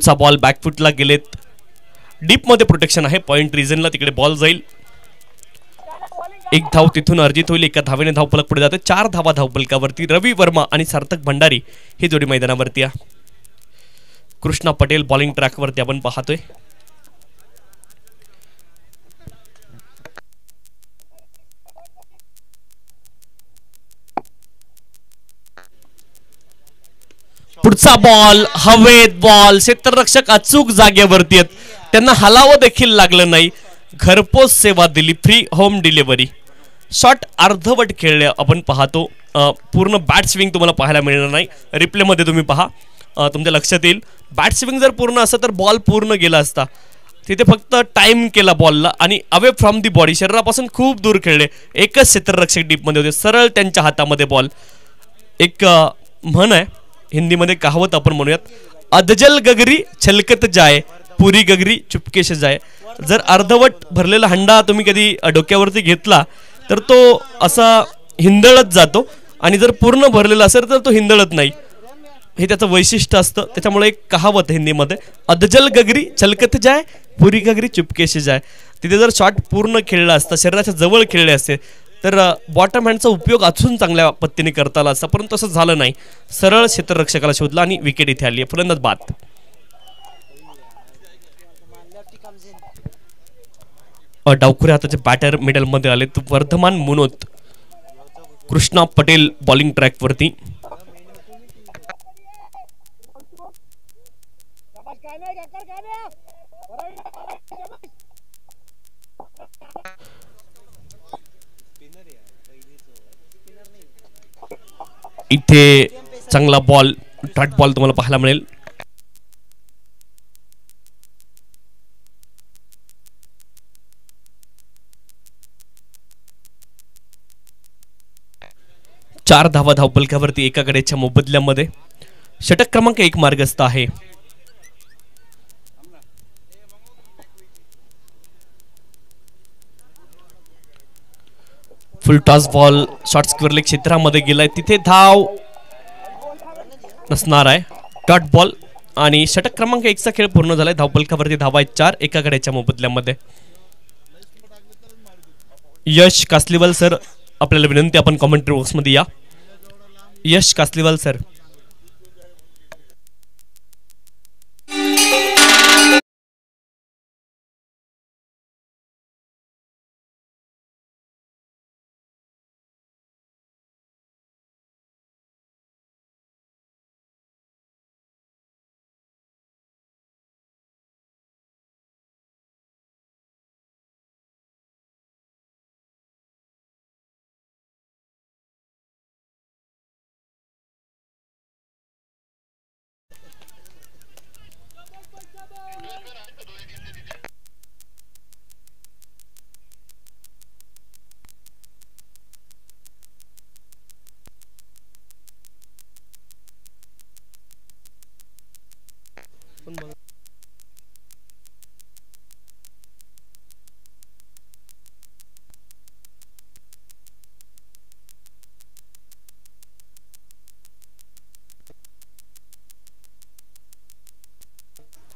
पुढचा बॉल बॅकफुटला गेलेत. डीप मध्ये प्रोटेक्शन आहे, पॉइंट रिजनला तिकडे बॉल जाईल. एक धाव तिथून अर्जित होईल, एका धावेने धावफलक पुढे जाते. 4 धावा धावफलकावरती. रवी वर्मा आणि सार्थक भंडारी ही जोडी मैदानावरती आहे. कृष्णा पटेल बॉलिंग ट्रॅकवरती आपण पाहतोय. पुढचा बॉल हवेत, बॉल क्षेत्ररक्षक अचूक जागेवरती आहेत, त्यांना हलावं देखील लागलं नाही. घरपोच सेवा दिली, फ्री होम डिलिव्हरी. शॉट अर्धवट खेळले आपण पाहतो. पूर्ण बॅट स्विंग तुम्हाला पाहायला मिळणार नाही, रिप्ले मध्ये तुम्ही पहा, तुमच्या लक्षात येईल. बॅट स्विंग जर पूर्ण असतं तर बॉल पूर्ण गेला असता. तिथे फक्त टाइम केला बॉलला आणि अवे फ्रॉम दी बॉडी, शरीरापासून खूप दूर खेळले. एकच क्षेत्ररक्षक डीप मध्ये होते, सरळ त्यांच्या हातामध्ये बॉल. एक म्हण आहे हिंदीमध्ये, कहावत आपण म्हणूयात, अदजल गगरी छलकत जाय, पुरी गगरी चुपके से जाय. जर अर्धवट भरलेला हंडा तुम्ही कधी डोक्यावरती घेतला तर तो असा हिंदळत जातो, आणि जर पूर्ण भरलेला असेल तर तो हिंदळत नाही. हे त्याचं वैशिष्ट्य असतं. त्याच्यामुळे एक कहावत हिंदीमध्ये, अदजल गगरी छलकत जाय, पुरी गगरी चुपके से जाय. तिथे जर शॉट पूर्ण खेळला असता, शरीराच्या जवळ खेळले असते तर बॉटम हँडचा उपयोग अजून चांगल्या पद्धतीने करता आला असता, परंतु तसं झालं नाही. सरळ क्षेत्ररक्षकाला शोधला आणि विकेट इथे आली आहे. फलंदाज बाद. डावखुरे हाताचे बॅटर मिडल मध्ये आले. वर्धमान मुनोत. कृष्णा पटेल बॉलिंग ट्रॅक वरती. इथे चांगला बॉल, डॉट बॉल तुम्हाला पाहायला मिळेल. चार धावा धावफलकावरती एका गड्याच्या मोबदल्यामध्ये. षटक क्रमांक 1 मार्गस्थ आहे. Full toss ball short square leg क्षेत्रामध्ये गेलाय, तिथे धाव नसणार आहे. डॉट बॉल आणि षटक क्रमांक 1 चा खेळ पूर्ण झालाय. धावफलकावरती धावा 4 एका गड्याच्या मोबदल्यामध्ये. यश कासलीवाल सर, आपल्याला विनंती, आपण कमेंट्री बॉक्स मध्ये या. यश कासलीवाल सर.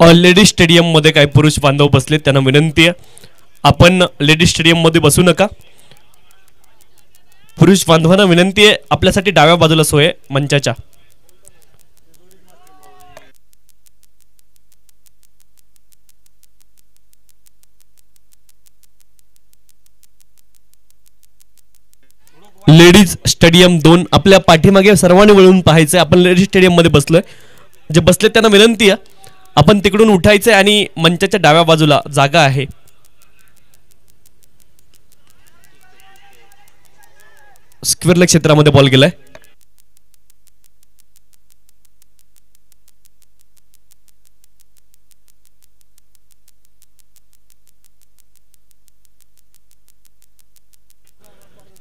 लेडीज स्टेडियम मध्ये काही पुरुष बांधव बसले, त्यांना विनंती आहे आपण लेडीज स्टेडियम मध्ये बसू नका. पुरुष बांधवांना विनंती आहे, आपल्यासाठी डाव्या बाजूला सोय मंचाच्या. लेडीज स्टेडियम 2 आपल्या पाठीमागे सर्वांनी वळून पाहायचंय. आपण लेडीज स्टेडियम मध्ये बसलोय. जे बसले त्यांना विनंती आहे आपण तिकडून उठायचंय आणि मंचाच्या डाव्या बाजूला जागा आहे. स्क्वेअर लेग क्षेत्रामध्ये बॉल गेलाय.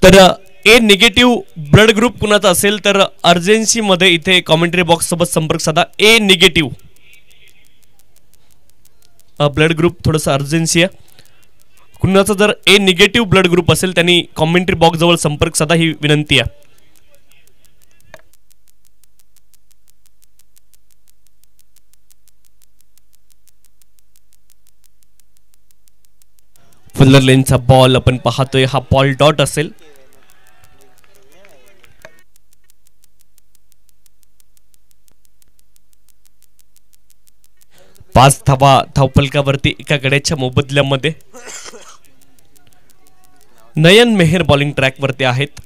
तर ए निगेटिव्ह ब्लड ग्रुप कुणाचा असेल तर अर्जन्सी मध्ये इथे कॉमेंट्री बॉक्स सोबत संपर्क साधा. ए निगेटिव्ह ब्लड ग्रुप थोडंसं अर्जन्सी आहे. कुणाचा जर ए निगेटिव्ह ब्लड ग्रुप असेल त्यांनी कॉमेंट्री बॉक्स जवळ संपर्क साधा, ही विनंती आहे. फुलर लेनचा बॉल आपण पाहतोय, हा बॉल डॉट असेल. पाच धावा धावफलकावरती एका गड्याच्या मोबदल्यामध्ये. नयन मेहर बॉलिंग ट्रॅक वरती आहेत.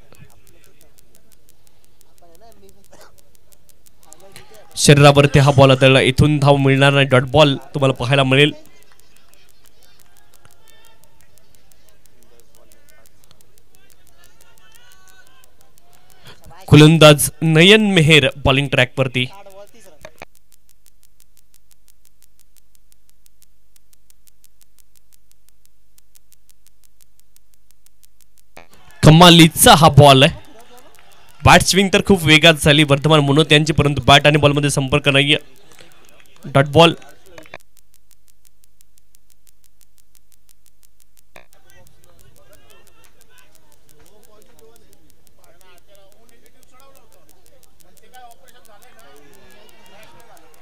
शरीरावरती हा बॉल आदळला, इथून धाव मिळणार नाही, डॉट बॉल तुम्हाला पाहायला मिळेल. गोलंदाज नयन मेहर बॉलिंग ट्रॅक वरती. कमालीचा हा बॉल आहे. बॅट स्विंग तर खूप वेगात झाली वर्धमान मनोत यांची, परंतु बॅट आणि बॉल मध्ये संपर्क नाहीये. Dot ball.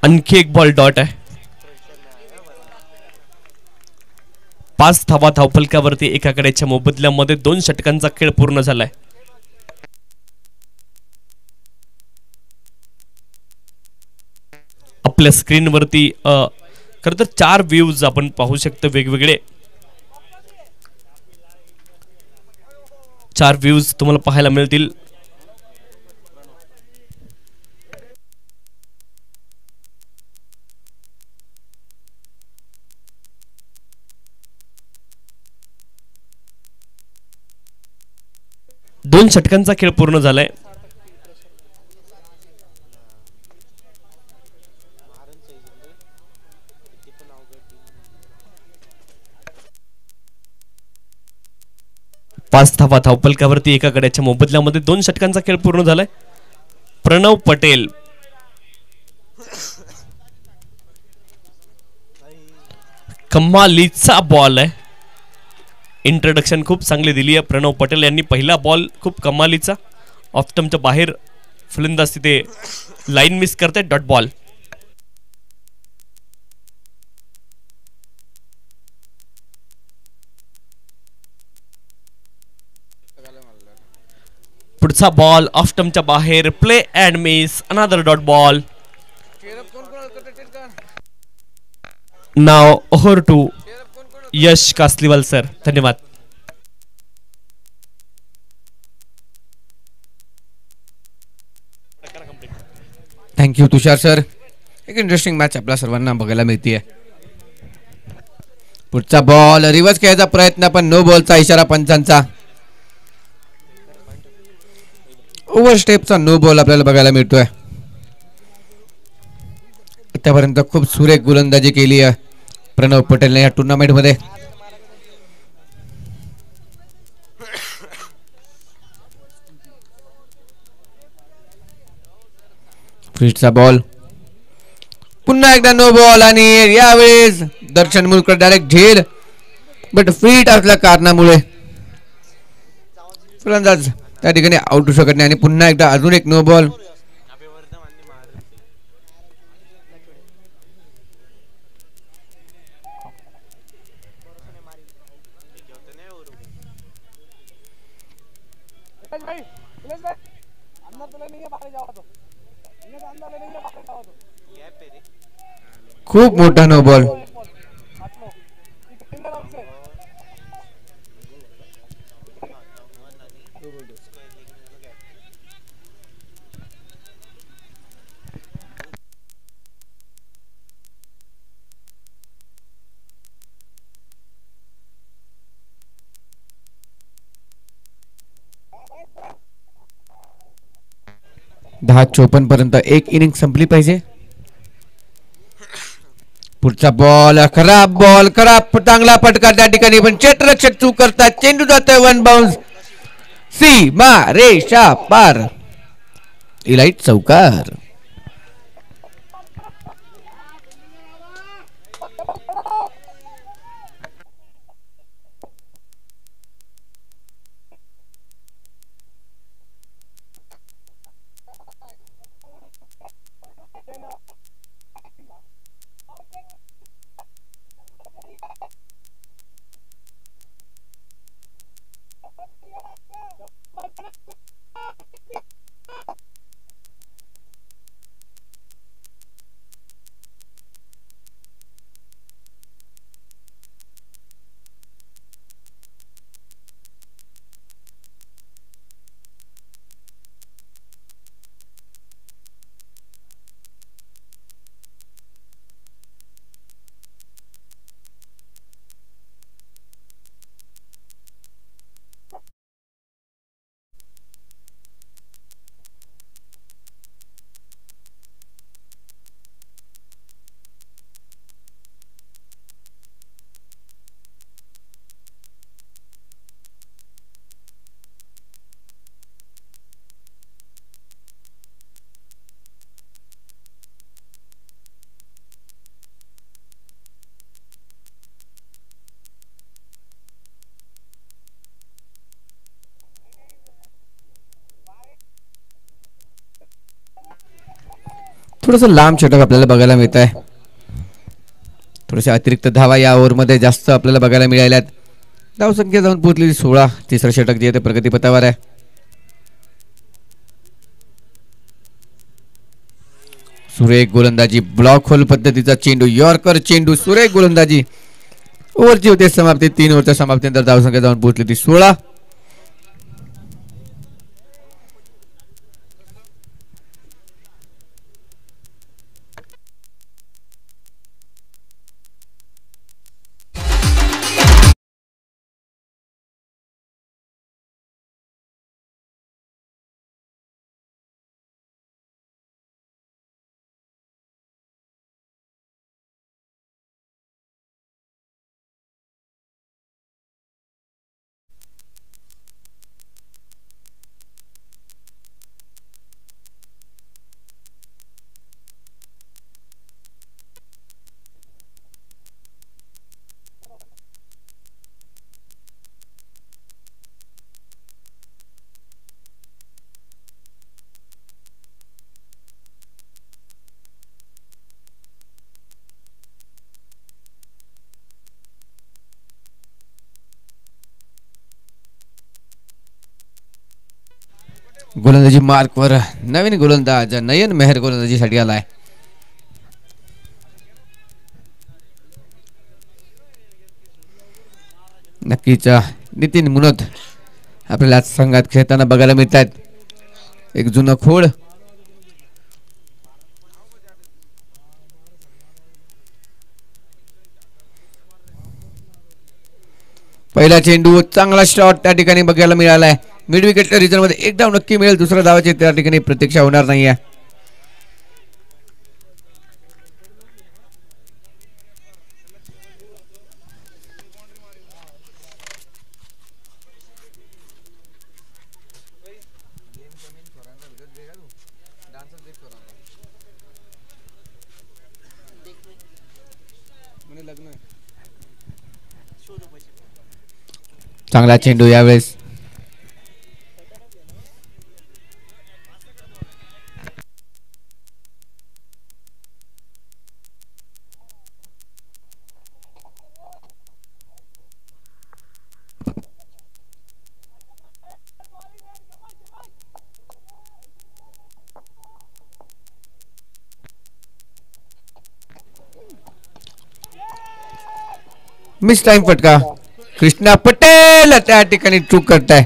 आणखी एक बॉल डॉट आहे. पाच धावा धावफलकावरती एका गड्याच्या मोबदल्यामध्ये 2 षटकांचा खेळ पूर्ण झालाय. आपल्या स्क्रीनवरती खर तर 4 व्ह्यूज आपण पाहू शकतो वेगवेगळे. 4 व्ह्यूज तुम्हाला पाहायला मिळतील. दोन षटकांचा खेळ पूर्ण झालाय. पाच धावा धावफलकावरती एका गड्याच्या मोबदल्यामध्ये 2 षटकांचा खेळ पूर्ण झालाय. प्रणव पटेल कमालीचा बॉल आहे. इंट्रोडक्शन खूप चांगली दिली आहे प्रणव पटेल यांनी. पहिला बॉल खूप कमालीचा, ऑफ्टमच्या बाहेर फलंदाज तिथे लाईन मिस करते. Dot ball. पुढचा बॉल ऑफ्टमच्या बाहेर, play and miss, another dot ball. Now over to Yash Kasliwal sir. धन्यवाद. Thank you Tushar sir. एक इंटरेस्टिंग मॅच आपल्या सर्वांना बघायला मिळते. पुढचा बॉल रिव्हर्स खेळायचा प्रयत्न, पण नो बॉलचा इशारा पंचांचा. ओव्हर स्टेपचा नो बॉल आपल्याला बघायला मिळतोय. आतापर्यंत खूप सुरेख गोलंदाजी केली आहे प्रणव पटेलने या टुर्नामेंट मध्ये. फिटचा बॉल, पुन्हा एकदा नो बॉल, आणि यावेळेस दर्शन मुलकर डायरेक्ट झेल, बट फिट असल्या कारणामुळे फलंदाज त्या ठिकाणी आउट होऊ शकत नाही. आणि पुन्हा एकदा अजून एक नो बॉल. खूप मोठा नो बॉल. दहा 54 पर्यंत एक इनिंग संपली पाहिजे. पुढचा बॉल खराब बॉल, खराब चांगला फटका त्या ठिकाणी, पण क्षेत्ररक्षक चूक करतात. चेंडू जातोय वन बाउन्स, सीमा रेषा पार, इलाइट चौकार. थोडंसं लांब षटक आपल्याला बघायला मिळत आहे. थोडेसे अतिरिक्त धावा या ओव्हरमध्ये जास्त आपल्याला बघायला मिळाल्यात. धावसंख्या जाऊन पोहोचलेली 16. तिसरं षटक जे आहे ते प्रगतीपथावर आहे. सुरेख गोलंदाजी, ब्लॉक होल पद्धतीचा चेंडू, यॉर्कर चेंडू, सुरेख गोलंदाजी. ओव्हरची होते समाप्ती. 3 ओव्हरच्या समाप्तीनंतर धावसंख्या जाऊन पोहोचली ती 16. गोलंदाजी मार्कवर नवीन गोलंदाज नयन मेहर गोलंदाजीसाठी आलाय. नक्कीच नितीन मुनोत आपल्याला आज संघात खेळताना बघायला मिळत आहेत. एक जुनं खोड. पहिला चेंडू, चांगला शॉट त्या ठिकाणी बघायला मिळालाय. मिड विकेटच्या रिजन मध्ये एक धाव नक्की मिळेल. दुसऱ्या धावाची त्या ठिकाणी प्रतीक्षा होणार नाहीये. चांगला चेंडू यावेळेस. मिस टाइम फटका. कृष्णा पटेल त्या ठिकाणी चूक करताय.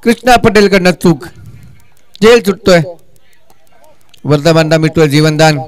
कृष्णा पटेल कडनं चूक. जेल सुटतोय. वर्धमानला मिळतोय जीवनदान.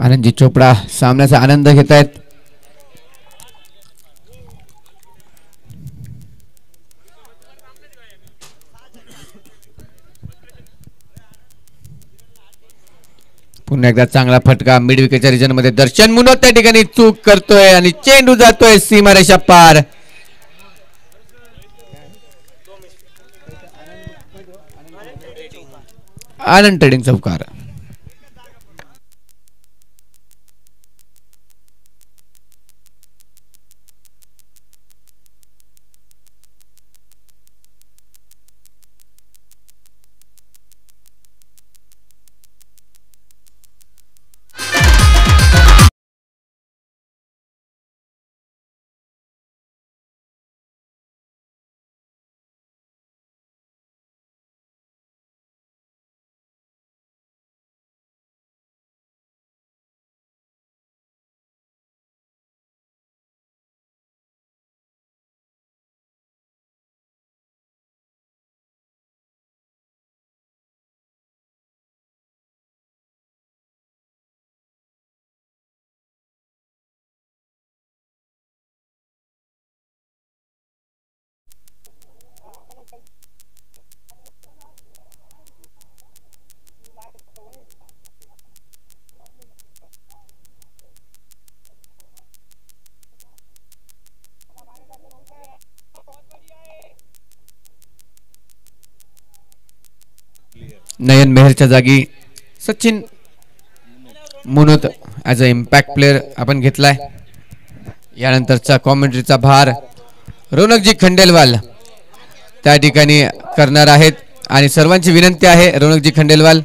आनंदजी चोपडा सामन्याचा आनंद घेत आहेत. पुन्हा एकदा चांगला फटका मिड विकेटच्या रिजन मध्ये. दर्शन मुनोत त्या ठिकाणी चूक करतोय आणि चेंडू जातोय सीमारेषा पार. आनंद ट्रेडिंग चौकार. नयन मेहरच्या जागी Sachin Munot as a impact player आपण घेतलाय. यानंतरचा कॉमेंट्रीचा भार रौनकजी खंडेलवाल त्या ठिकाणी करणार आहेत आणि सर्वांची विनंती आहे रौनकजी खंडेलवाल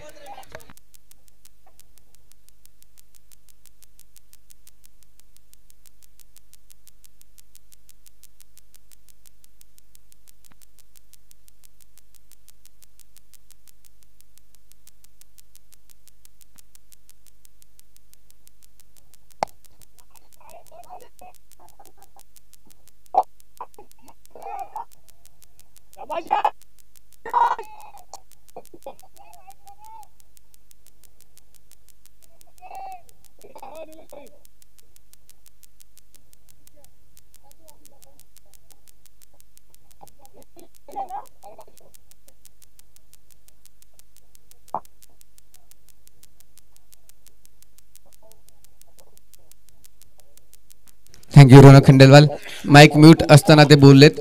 थँक्यू रौनक खंडेलवाल. माईक म्यूट असताना ते बोललेत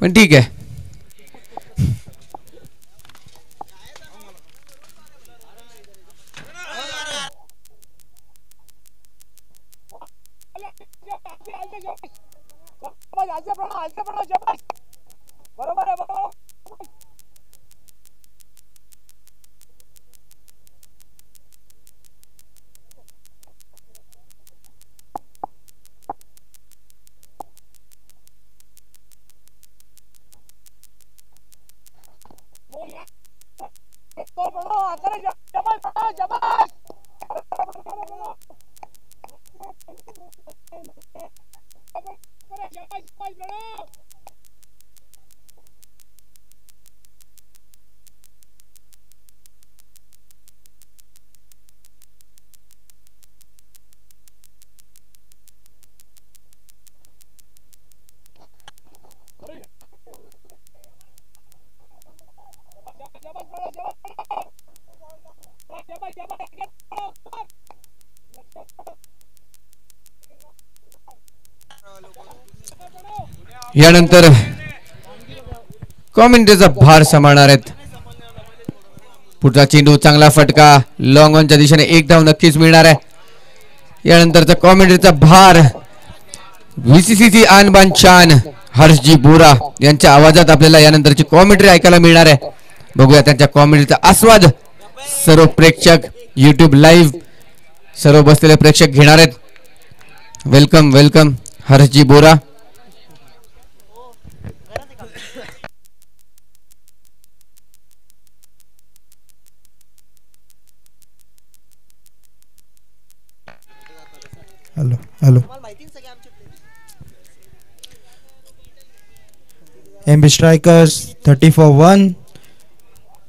पण ठीक आहे. यानंतर कॉमेंट्रीचा भार सांभाळणार आहेत. पुढचा चेंडू चांगला फटका लॉंग ऑनच्या दिशेने एक धाव नक्कीच मिळणार आहे. यानंतरचा कॉमेंट्रीचा भार व्हीसीसीची आणबान शान हर्षजी बोरा यांच्या आवाजात आपल्याला यानंतरची कॉमेंट्री ऐकायला मिळणार आहे. बघूया त्यांच्या कॉमेंट्रीचा आस्वाद सर्व प्रेक्षक YouTube लाईव्ह सर्व बसलेले प्रेक्षक घेणार आहेत. Welcome welcome हर्षजी Bora. Hello, hello. MB Strikers 30 for 1.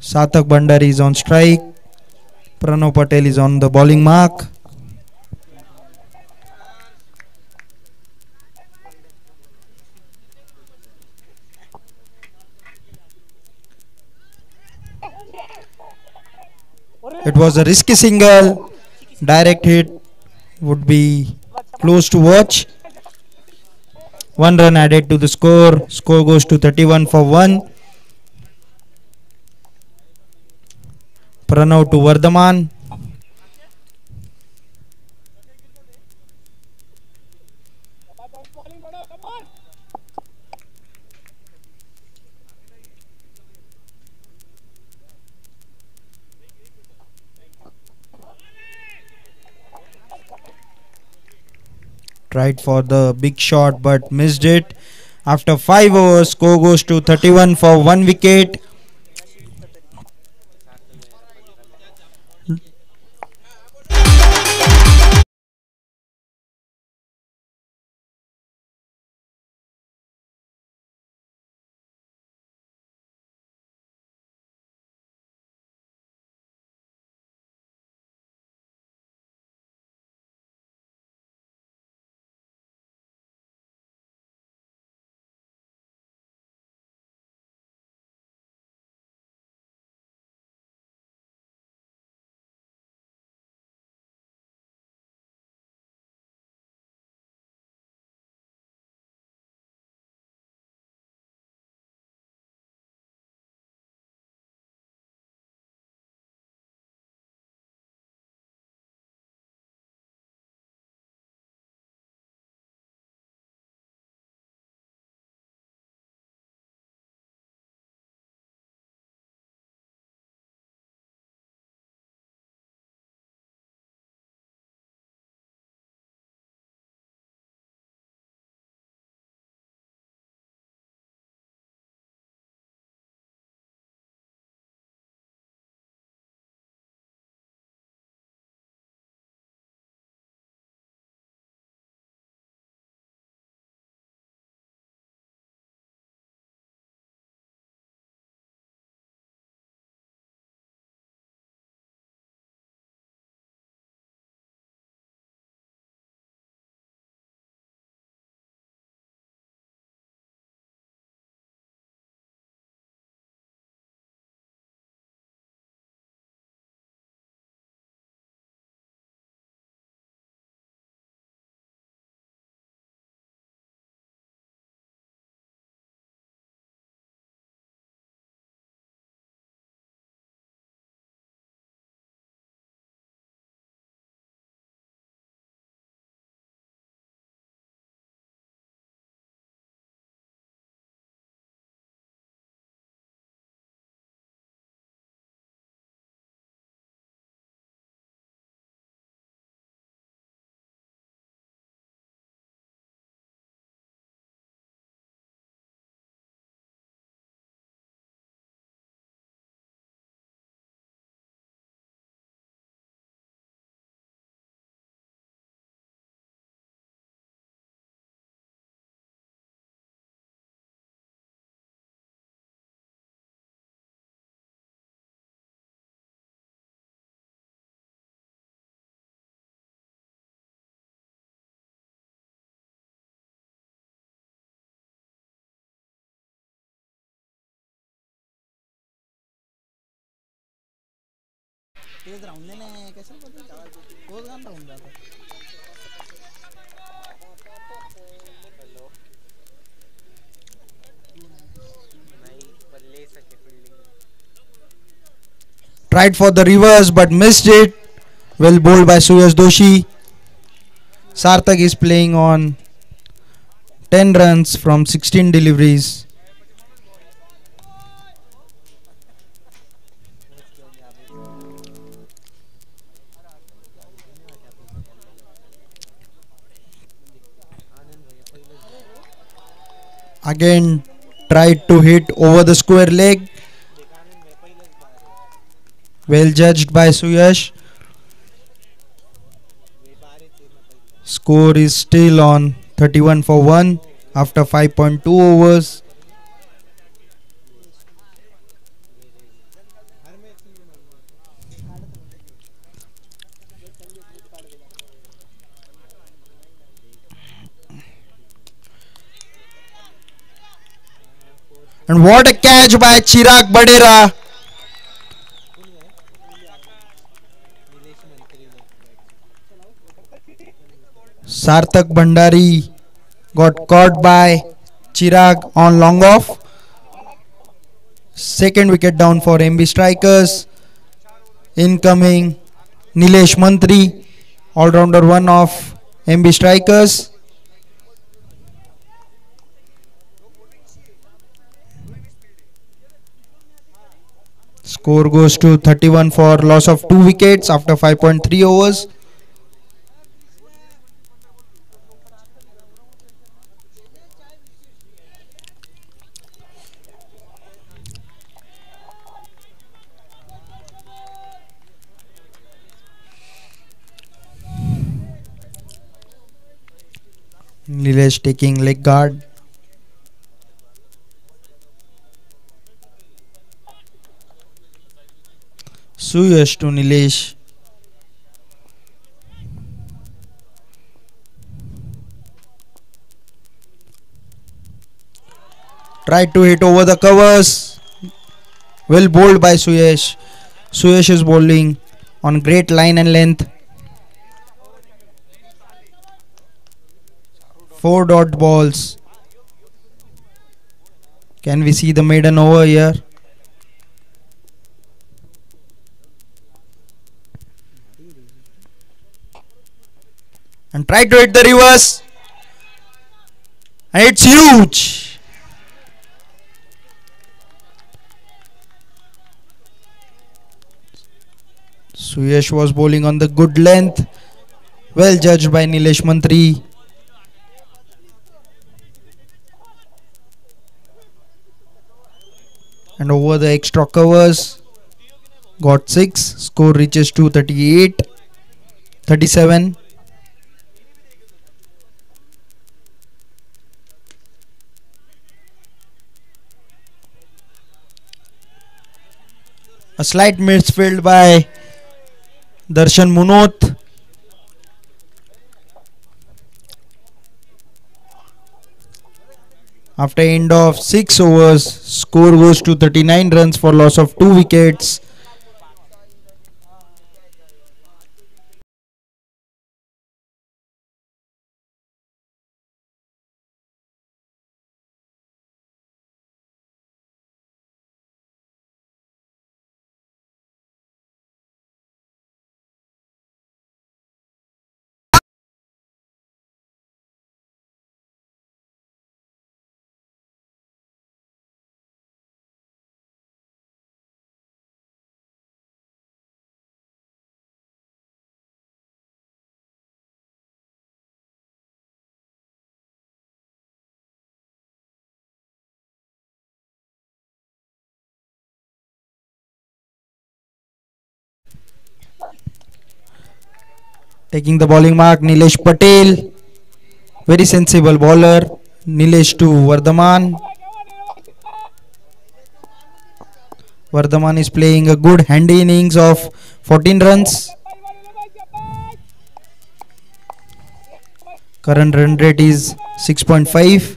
Satak Bandari is on strike. Pranav Patel is on the bowling mark. It was a risky single. Direct hit would be close to watch. 1 run added to the score. Score goes to 31 for 1. Pranav to Vardhaman. Tried for the big shot but missed it. After 5 overs, score goes to 31 for 1 wicket. Tried for the reverse but missed it. Well bowled by Suyash Doshi. Sarthak is playing on 10 runs from 16 deliveries. Again tried to hit over the square leg. Well judged by Suyash. Score is still on 31 for 1 after 5.2 overs. And what a catch by Chirag Badera. Sarthak Bhandari got caught by Chirag on long off. Second wicket down for MB Strikers. Incoming Nilesh Mantri, all-rounder 1 of MB Strikers. Score goes to 31 for loss of 2 wickets after 5.3 overs. Nilesh taking leg guard. Suyash to Nilesh. Tried to hit over the covers. Well bowled by Suyash. Suyash is bowling on great line and length. 4 dot balls. Can we see the maiden over here? And try to hit the reverse. And it's huge. Suyash was bowling on the good length. Well judged by Nilesh Mantri. And over the extra covers, got 6. Score reaches to 38, 37. A slight misfield by Darshan Munot. After end of 6 overs, score goes to 39 runs for loss of 2 wickets. Taking the bowling mark, Nilesh Patel. Very sensible bowler. Nilesh to Vardhaman. Vardhaman is playing a good handy innings of 14 runs. Current run rate is 6.5.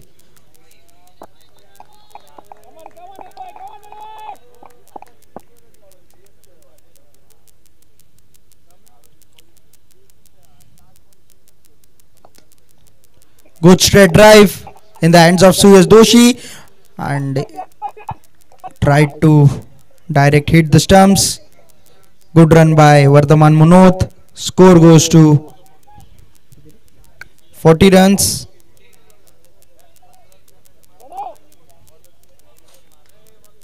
Good straight drive in the hands of Suyash Doshi and tried to direct hit the stumps. Good run by Vardhaman Munot. Score goes to 40 runs.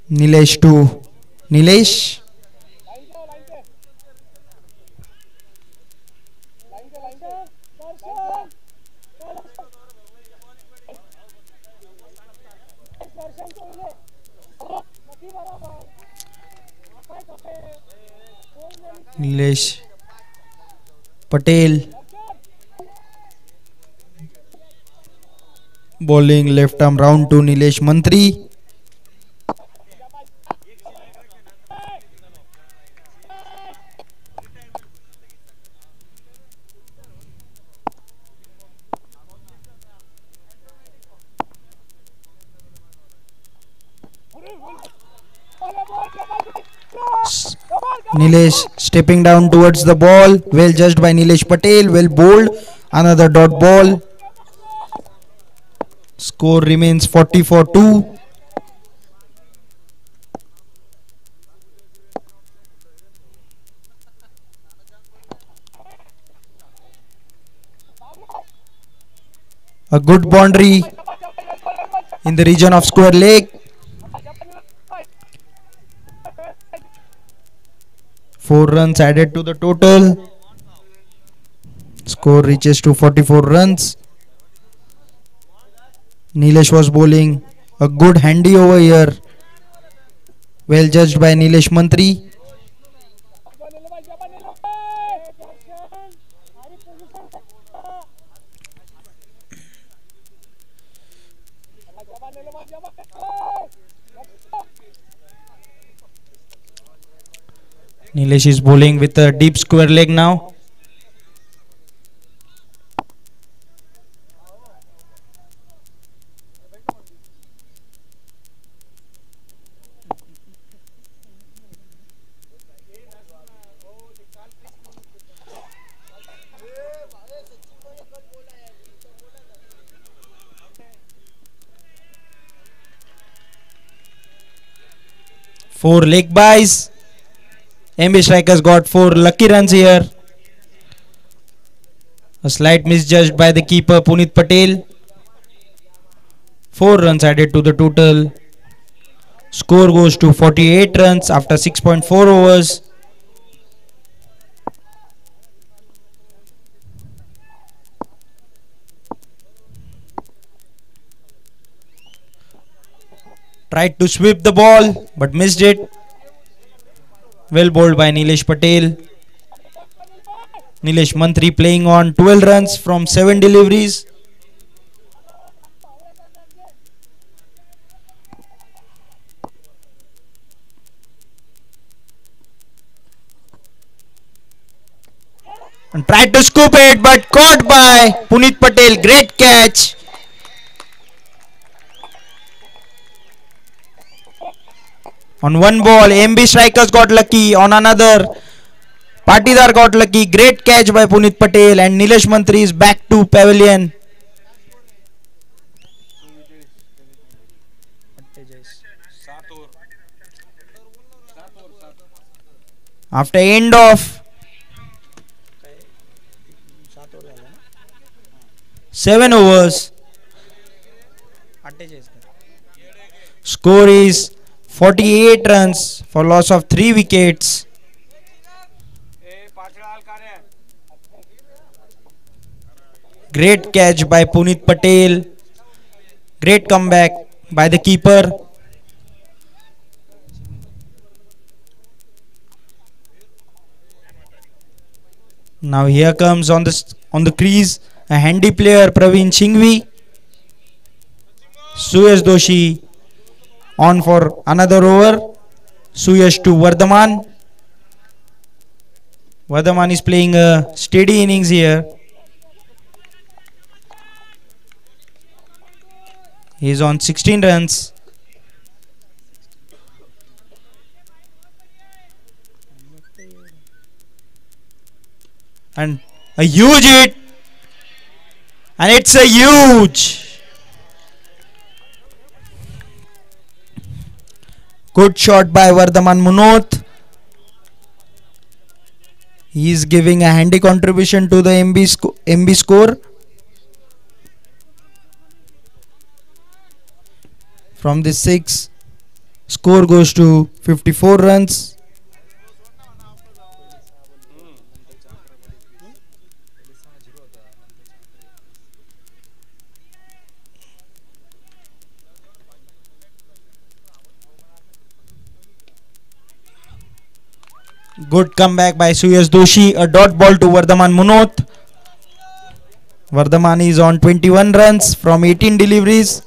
Nilesh to Nilesh. Nilesh Patel bowling left arm round to Nilesh Mantri. Nilesh stepping down towards the ball. Well judged by Nilesh Patel. Well bowled. Another dot ball. Score remains 40-2. A good boundary in the region of square leg. 4 runs added to the total. Score reaches to 44 runs. Nilesh was bowling a good handy over here. Well judged by Nilesh Mantri. Nilesh is bowling with a deep square leg now. Four leg buys. MB Strikers got 4 lucky runs here. A slight misjudged by the keeper Punit Patel. 4 runs added to the total. Score goes to 48 runs after 6.4 overs. Tried to sweep the ball but missed it. Well bowled by Nilesh Patel. Nilesh Mantri playing on 12 runs from 7 deliveries. And tried to scoop it but caught by Punit Patel. Great catch. On one ball, MB Strikers got lucky. On another, Patidar got lucky. Great catch by Punit Patel, and Nilesh Mantri is back to pavilion. After end of 7 overs, score is 48 runs for loss of 3 wickets. Great catch by Punit Patel. Great comeback by the keeper. Now here comes on the crease a handy player Praveen Chingvi. Suyash Doshi on for another over. Suyash to Vardhaman. Vardhaman is playing a steady innings here. He is on 16 runs. And a huge hit. And it's a huge. Good shot by Vardhaman Munot. He is giving a handy contribution to the MB score. From the 6, score goes to 54 runs. Good comeback by Suyash Doshi. A dot ball to Vardhaman Munot. Vardhaman is on 21 runs from 18 deliveries.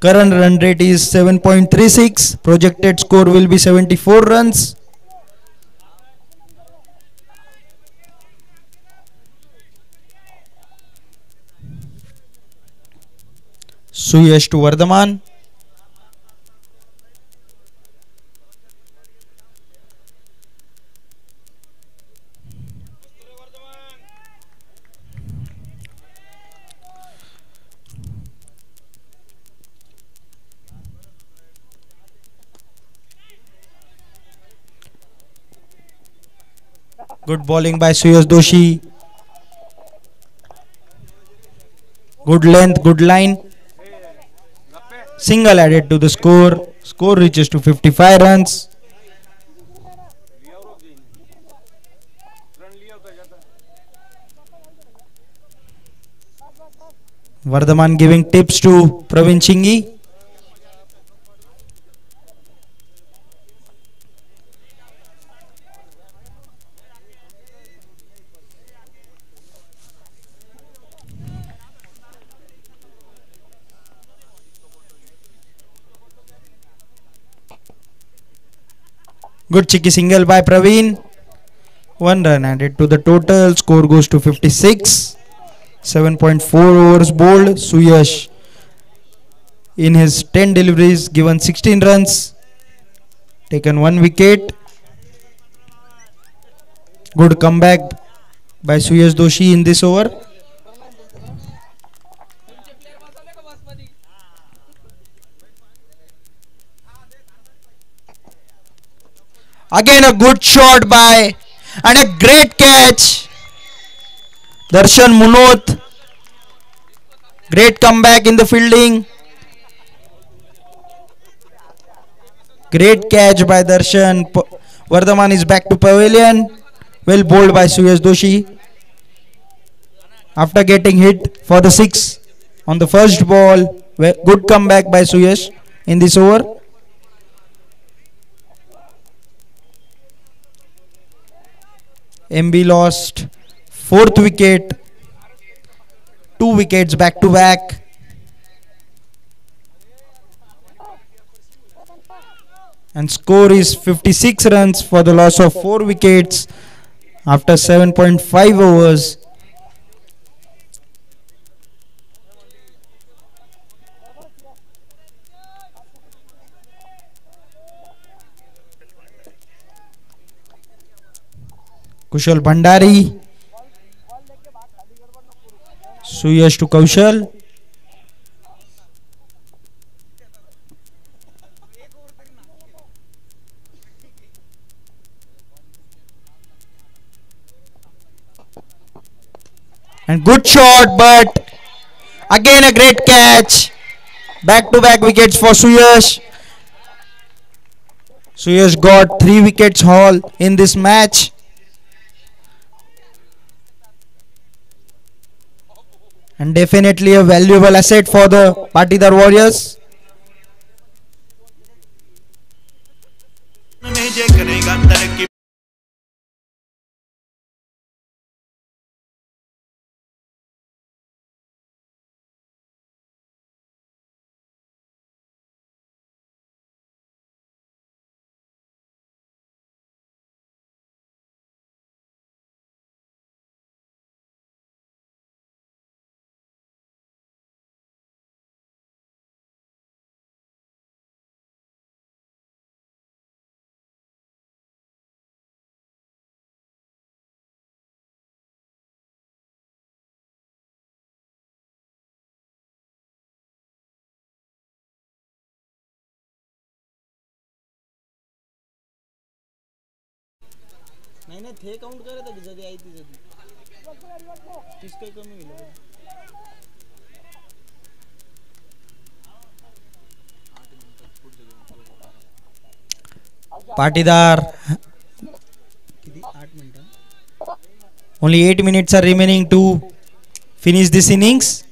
Current run rate is 7.36. Projected score will be 74 runs. Suyash to Vardhaman. Good bowling by Suyash Doshi. Good length, good line. Single added to the score. Score reaches to 55 runs. Vardhaman giving tips to Praveen Chingi. Good cheeky single by Praveen. 1 run added to the total. Score goes to 56. 7.4 overs bowled. Suyash in his 10 deliveries given 16 runs. Taken 1 wicket. Good comeback by Suyash Doshi in this over. Again a good shot by and a great catch. Darshan Munoth. Great comeback in the fielding. Great catch by Darshan. Vardhaman is back to pavilion. Well bowled by Suyash Doshi. After getting hit for the 6 on the first ball. Good comeback by Suyash in this over. MB lost 4th wicket. 2 wickets back to back. And score is 56 runs for the loss of 4 wickets after 7.5 overs. Kushal Bhandari. Suyash to Kaushal. And good shot, but again a great catch. Back to back wickets for Suyash. Suyash got 3 wickets haul in this match. And definitely a valuable asset for the Patidar Warriors. Patidar. Only 8 minutes are remaining to finish this innings.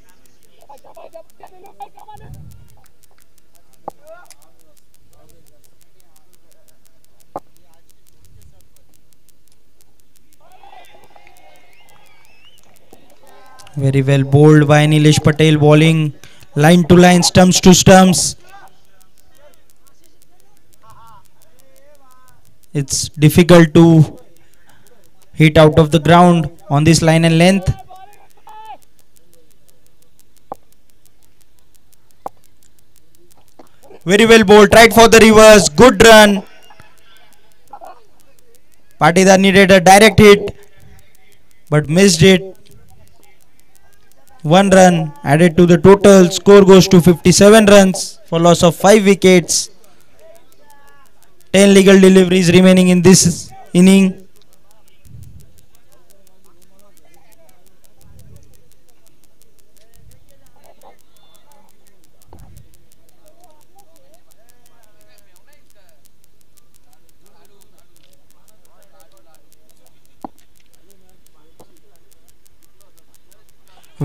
Very well bowled by Nilesh Patel, bowling line to line, stumps to stumps. It's difficult to hit out of the ground on this line and length. Very well bowled, tried for the reverse, good run. Patidar needed a direct hit but missed it. 1 run added to the total. Score goes to 57 runs for loss of 5 wickets. 10 legal deliveries remaining in this inning.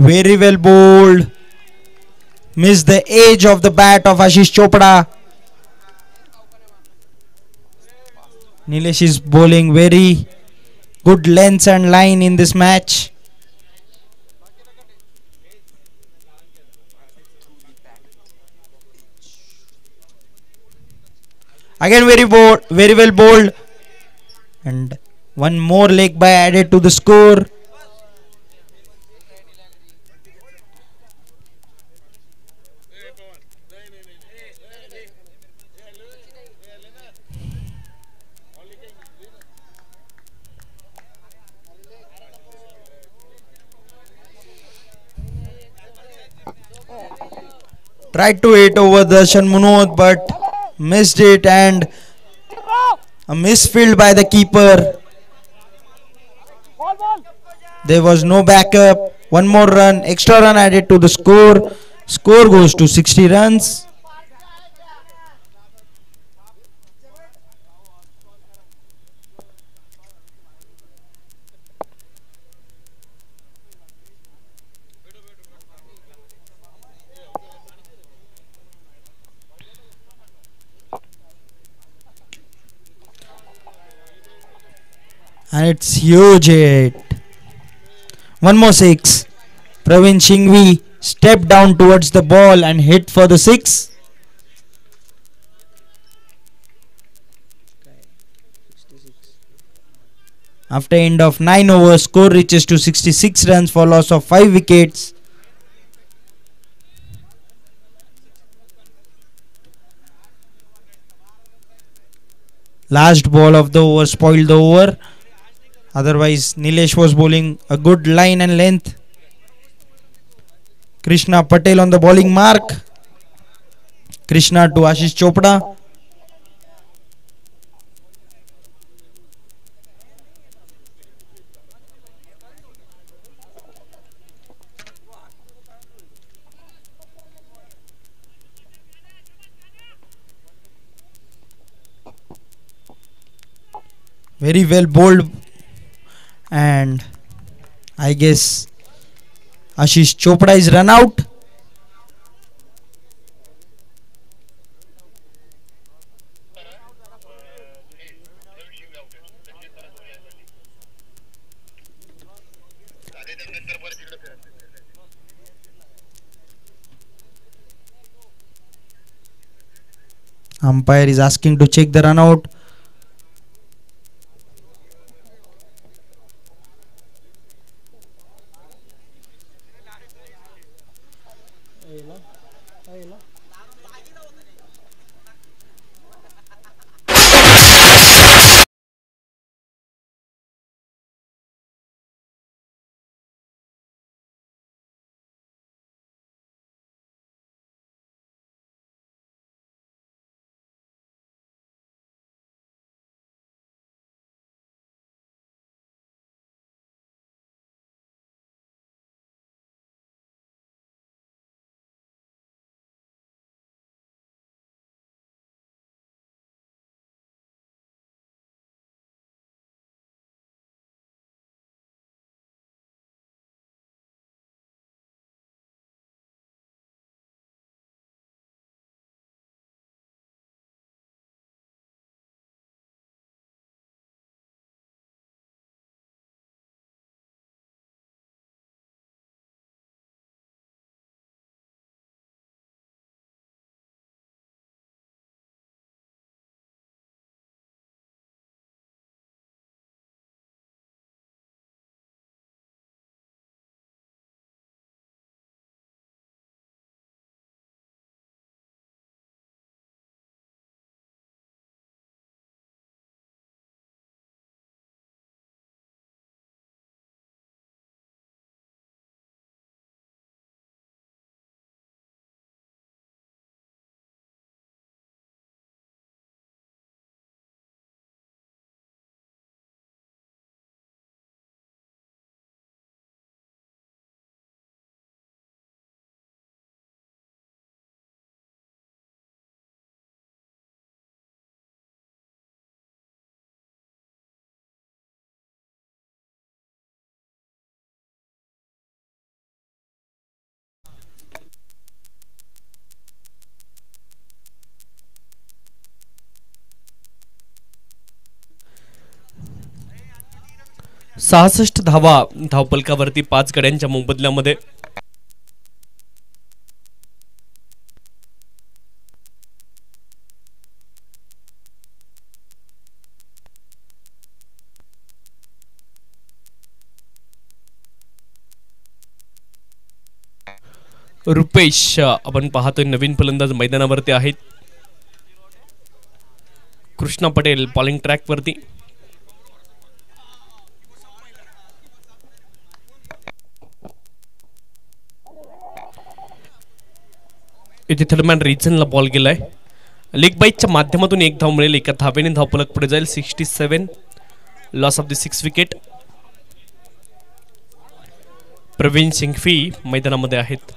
Very well bowled. Missed the edge of the bat of Ashish Chopra. Nilesh is bowling very good lengths and line in this match. Again very well bowled. And one more leg by added to the score. Tried to hit over Darshan Munot but missed it, and a misfield by the keeper. There was no backup. One more run, extra run added to the score. Score goes to 60 runs. And it's huge hit. One more six. Praveen Shingvi stepped down towards the ball and hit for the six. After end of 9 overs, score reaches to 66 runs for loss of 5 wickets. Last ball of the over spoiled the over. Otherwise, Nilesh was bowling a good line and length. Krishna Patel on the bowling mark. Krishna to Ashish Chopra. Very well bowled, and I guess Ashish Chopra is run out. Umpire is asking to check the run out. 66 धावा धावपलकावरती 5 गड्यांच्या मोबदल्यामध्ये. रुपेश आपण पाहतोय नवीन फलंदाज मैदानावरती आहेत. Krishna Patel bowling track वरती. इथे third man रिचनला ball गेलाय. Leg बाईटच्या माध्यमातून एक धाव मिळेल. एका धावेने धावपलक पुढे जाईल. 67 loss of the 6 wicket. Praveen Singhvi मैदानामध्ये आहेत.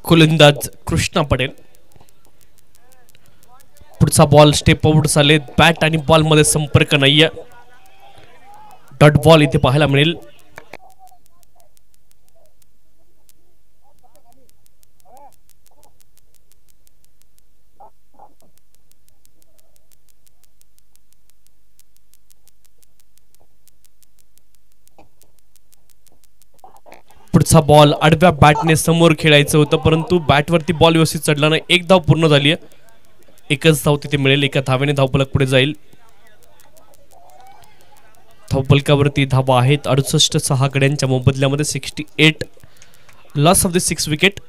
गोलंदाज कृष्णा पटेल. पुढचा बॉल स्टेप आउट झाले. बॅट आणि बॉल मध्ये संपर्क नाहीये. डॉट बॉल इथे पाहायला मिळेल. पुढचा बॉल आडव्या बॅटने समोर खेळायचं होतं, परंतु बॅटवरती बॉल व्यवस्थित चढला नाही. एक धाव पूर्ण झाली आहे. एकच धाव तिथे मिळेल. एका धावेने धावपलक पुढे जाईल. धावपलकावरती धावा आहेत 68 6 गड्यांच्या मोबदल्यामध्ये. 68 लॉस ऑफ द 6 विकेट.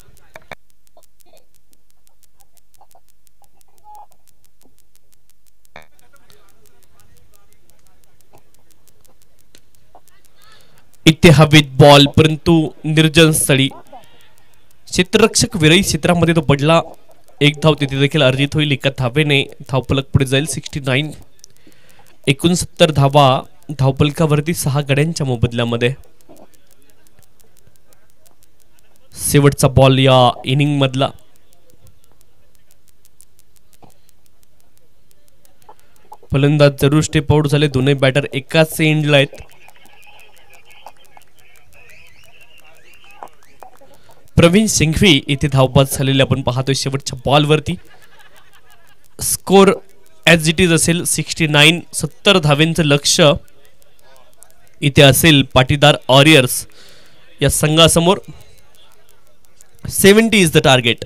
इथे हवेत बॉल, परंतु निर्जन स्थळी क्षेत्ररक्षक विरहित क्षेत्रामध्ये तो पडला. एक धाव तिथे देखील अर्जित होईल. एका धावेने धावपलक पुढे जाईल. 69 69 धावा धावपलकावरती 6 गड्यांच्या मोबदल्यामध्ये. शेवटचा बॉल या इनिंग मधला. फलंदाज जरूर स्टेप आउट झाले. दोन्ही बॅटर एकाच एंडला आहेत. प्रवीण सिंघवी इथे धावबाद झालेले आपण पाहतोय. शेवटच्या बॉलवरती स्कोर ॲज इट इज असेल 69. 70 धावेंचं लक्ष इथे असेल पाटीदार वॉरियर्स या संघासमोर. 70 इज द टार्गेट.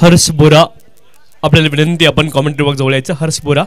हर्ष बोरा, आपल्याला विनंती आपण कॉमेंट्री बॉक्स जवळ यायचं. हर्ष बोरा.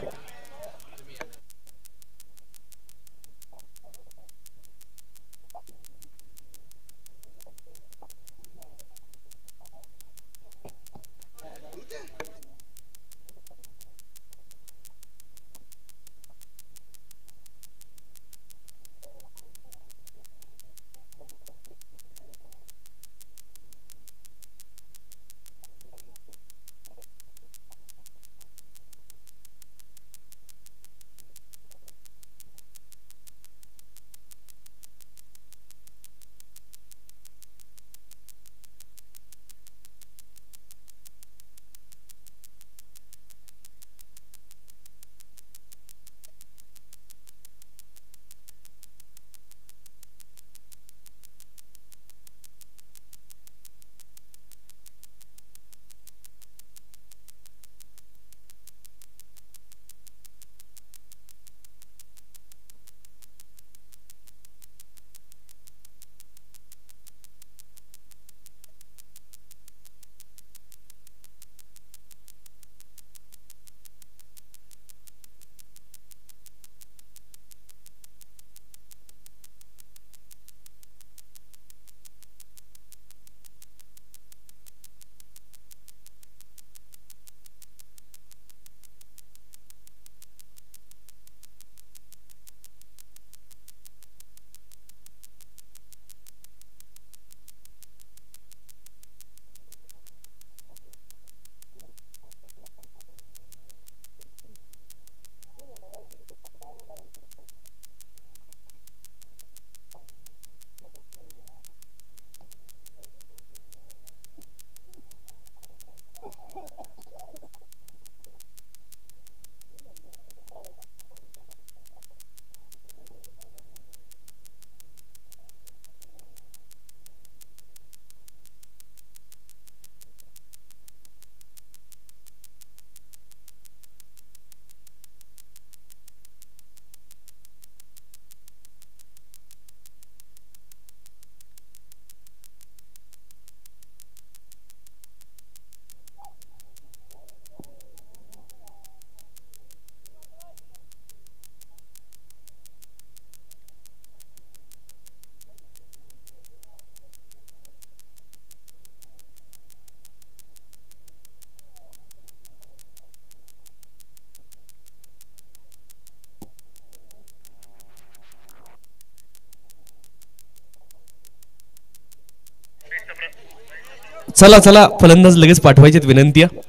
चला चला, फलंदाज लगेच पाठवायचे विनंती आहे.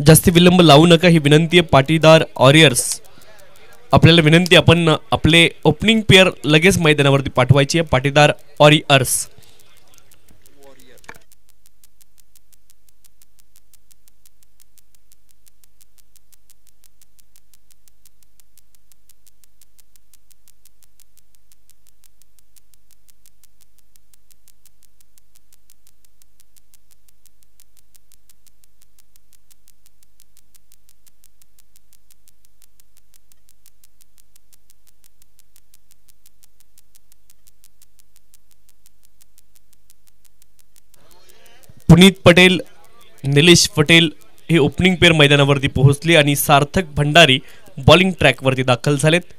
जास्ती विलंब लावू नका ही विनंती आहे. पाटीदार वॉरियर्स, आपल्याला विनंती, आपण आपले ओपनिंग पेअर लगेच मैदानावरती पाठवायची आहे. पाटीदार वॉरियर्स. पुनीत पटेल, निलेश पटेल हे ओपनिंग पेअर मैदानावरती पोहोचले आणि सार्थक भंडारी बॉलिंग ट्रॅकवरती दाखल झालेत.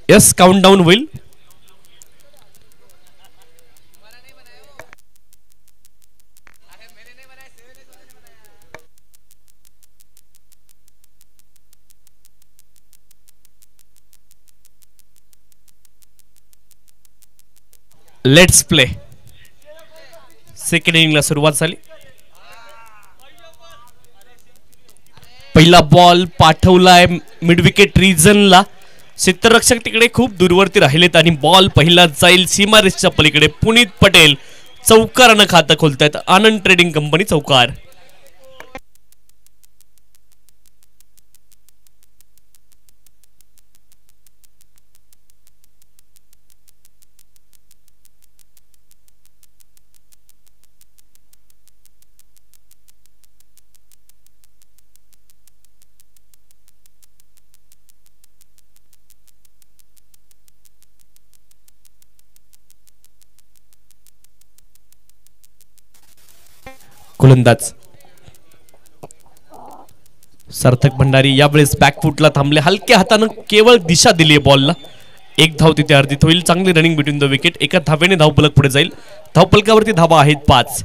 यस, काउंटडाऊन होईल. Let's play. सेकंड इनिंगला सुरुवात झाली. पहिला बॉल पाठवलाय मिड विकेट रिजनला. क्षेत्ररक्षक तिकडे खूप दूरवरती राहिलेत आणि बॉल पहिला जाईल सीमारेषच्या पलीकडे. पुनीत पटेल चौकारानं खातं खोलतायत. आनंद ट्रेडिंग कंपनी चौकार. गोलंदाज सार्थक भंडारी यावेळेस बॅकफुटला थांबले, हलक्या हातानं केवळ दिशा दिली बॉलला. एक धाव तिथे अर्जित होईल. चांगली रनिंग बिटवीन द विकेट. एका धावेने धावफलक पुढे जाईल. धावफलकावरती धावा आहेत 5.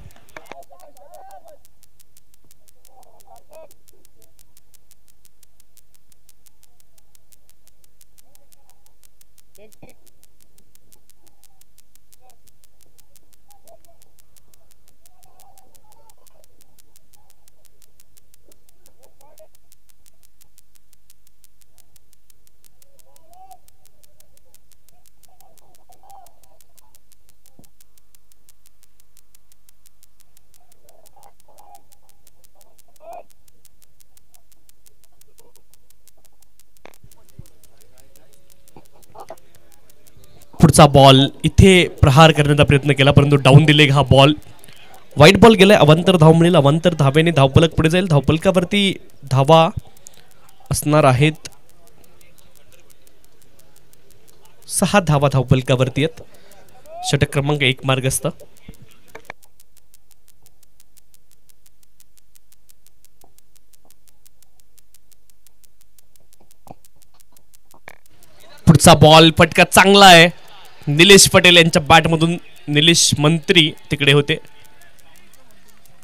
पुढचा बॉल इथे प्रहार करण्याचा प्रयत्न केला परंतु डाऊन दिले हा बॉल. वाईट बॉल गेलाय. अवांतर धाव मिळेल. अवांतर धावेने धावफलक पुढे जाईल. धावफलकावरती धावा असणार आहेत 6 धावा धावफलकावरती आहेत. षटक क्रमांक 1 मार्गस्थ. पुढचा बॉल फटका चांगला आहे. निलेश पटेल यांच्या बॅटमधून. निलेश मंत्री तिकडे होते.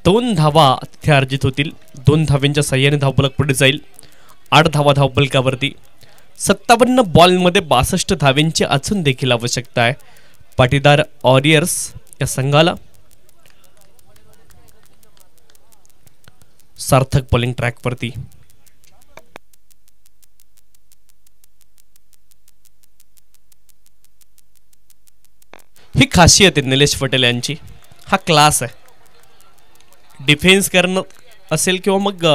2 धावा तिथे अर्जित होतील. 2 धावांच्या सहाय्याने धावफलक पुढे जाईल. 8 धावा धावफलकावरती. 57 बॉलमध्ये 62 धावांची अजून देखील आवश्यकता आहे पाटीदार वॉरियर्स या संघाला. सार्थक बॉलिंग ट्रॅकवरती. ही खासियत आहे निलेश पटेल यांची. हा क्लास आहे. डिफेन्स करणं असेल किंवा मग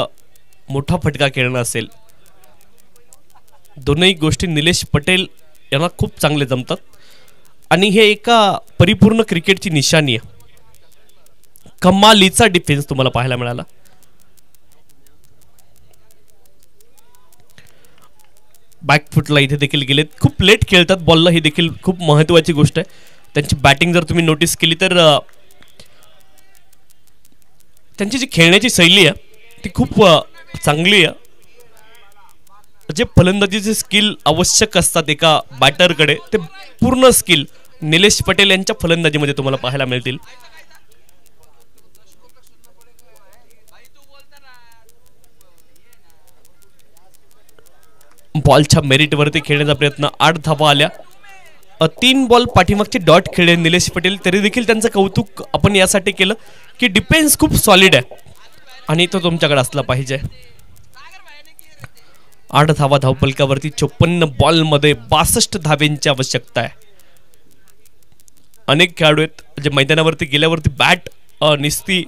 मोठा फटका खेळणं असेल, दोनही गोष्टी निलेश पटेल यांना खूप चांगले जमतात आणि हे एका परिपूर्ण क्रिकेटची निशाणी आहे. कमालीचा डिफेन्स तुम्हाला पाहायला मिळाला. बॅकफुटला इथे देखील गेलेत. खूप लेट खेळतात बॉलला, ही देखील खूप महत्त्वाची गोष्ट आहे. त्यांची बॅटिंग जर तुम्ही नोटीस केली तर त्यांची जी खेळण्याची शैली आहे ती खूप चांगली आहे. जे फलंदाजीचे स्किल आवश्यक असतात एका बॅटरकडे, ते पूर्ण स्किल निलेश पटेल यांच्या फलंदाजीमध्ये तुम्हाला पाहायला मिळतील. बॉलच्या मेरिटवरती खेळण्याचा प्रयत्न. 8 धावा आल्या. 3 बॉल पाठीमागचे डॉट खेळले निलेश पटेल, तरी देखील त्यांचं कौतुक आपण यासाठी केलं की डिफेन्स खूप सॉलिड आहे आणि तो तुमच्याकडे असला पाहिजे. 8 धावा धावफलकावरती. 54 बॉलमध्ये 62 धावेंची आवश्यकता आहे. अनेक खेळाडू आहेत जे मैदानावरती गेल्यावरती बॅट निस्ती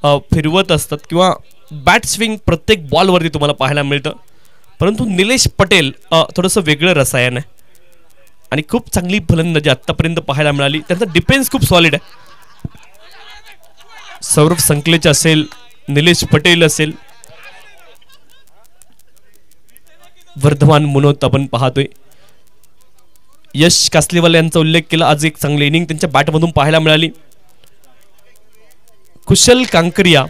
फिरवत असतात किंवा बॅट स्विंग प्रत्येक बॉलवरती तुम्हाला पाहायला मिळतं, परंतु निलेश पटेल थोडंसं वेगळं रसायन आहे आणि खूप चांगली फलंदाजी आतापर्यंत पाहायला मिळाली. त्यांचा डिफेन्स खूप सॉलिड आहे. सौरभ संकलेच असेल, निलेश पटेल असेल, वर्धमान मुनोत आपण पाहतोय. यश कासलीवाला यांचा उल्लेख केला. आज एक चांगली इनिंग त्यांच्या बॅटमधून पाहायला मिळाली. कुशल कांकरिया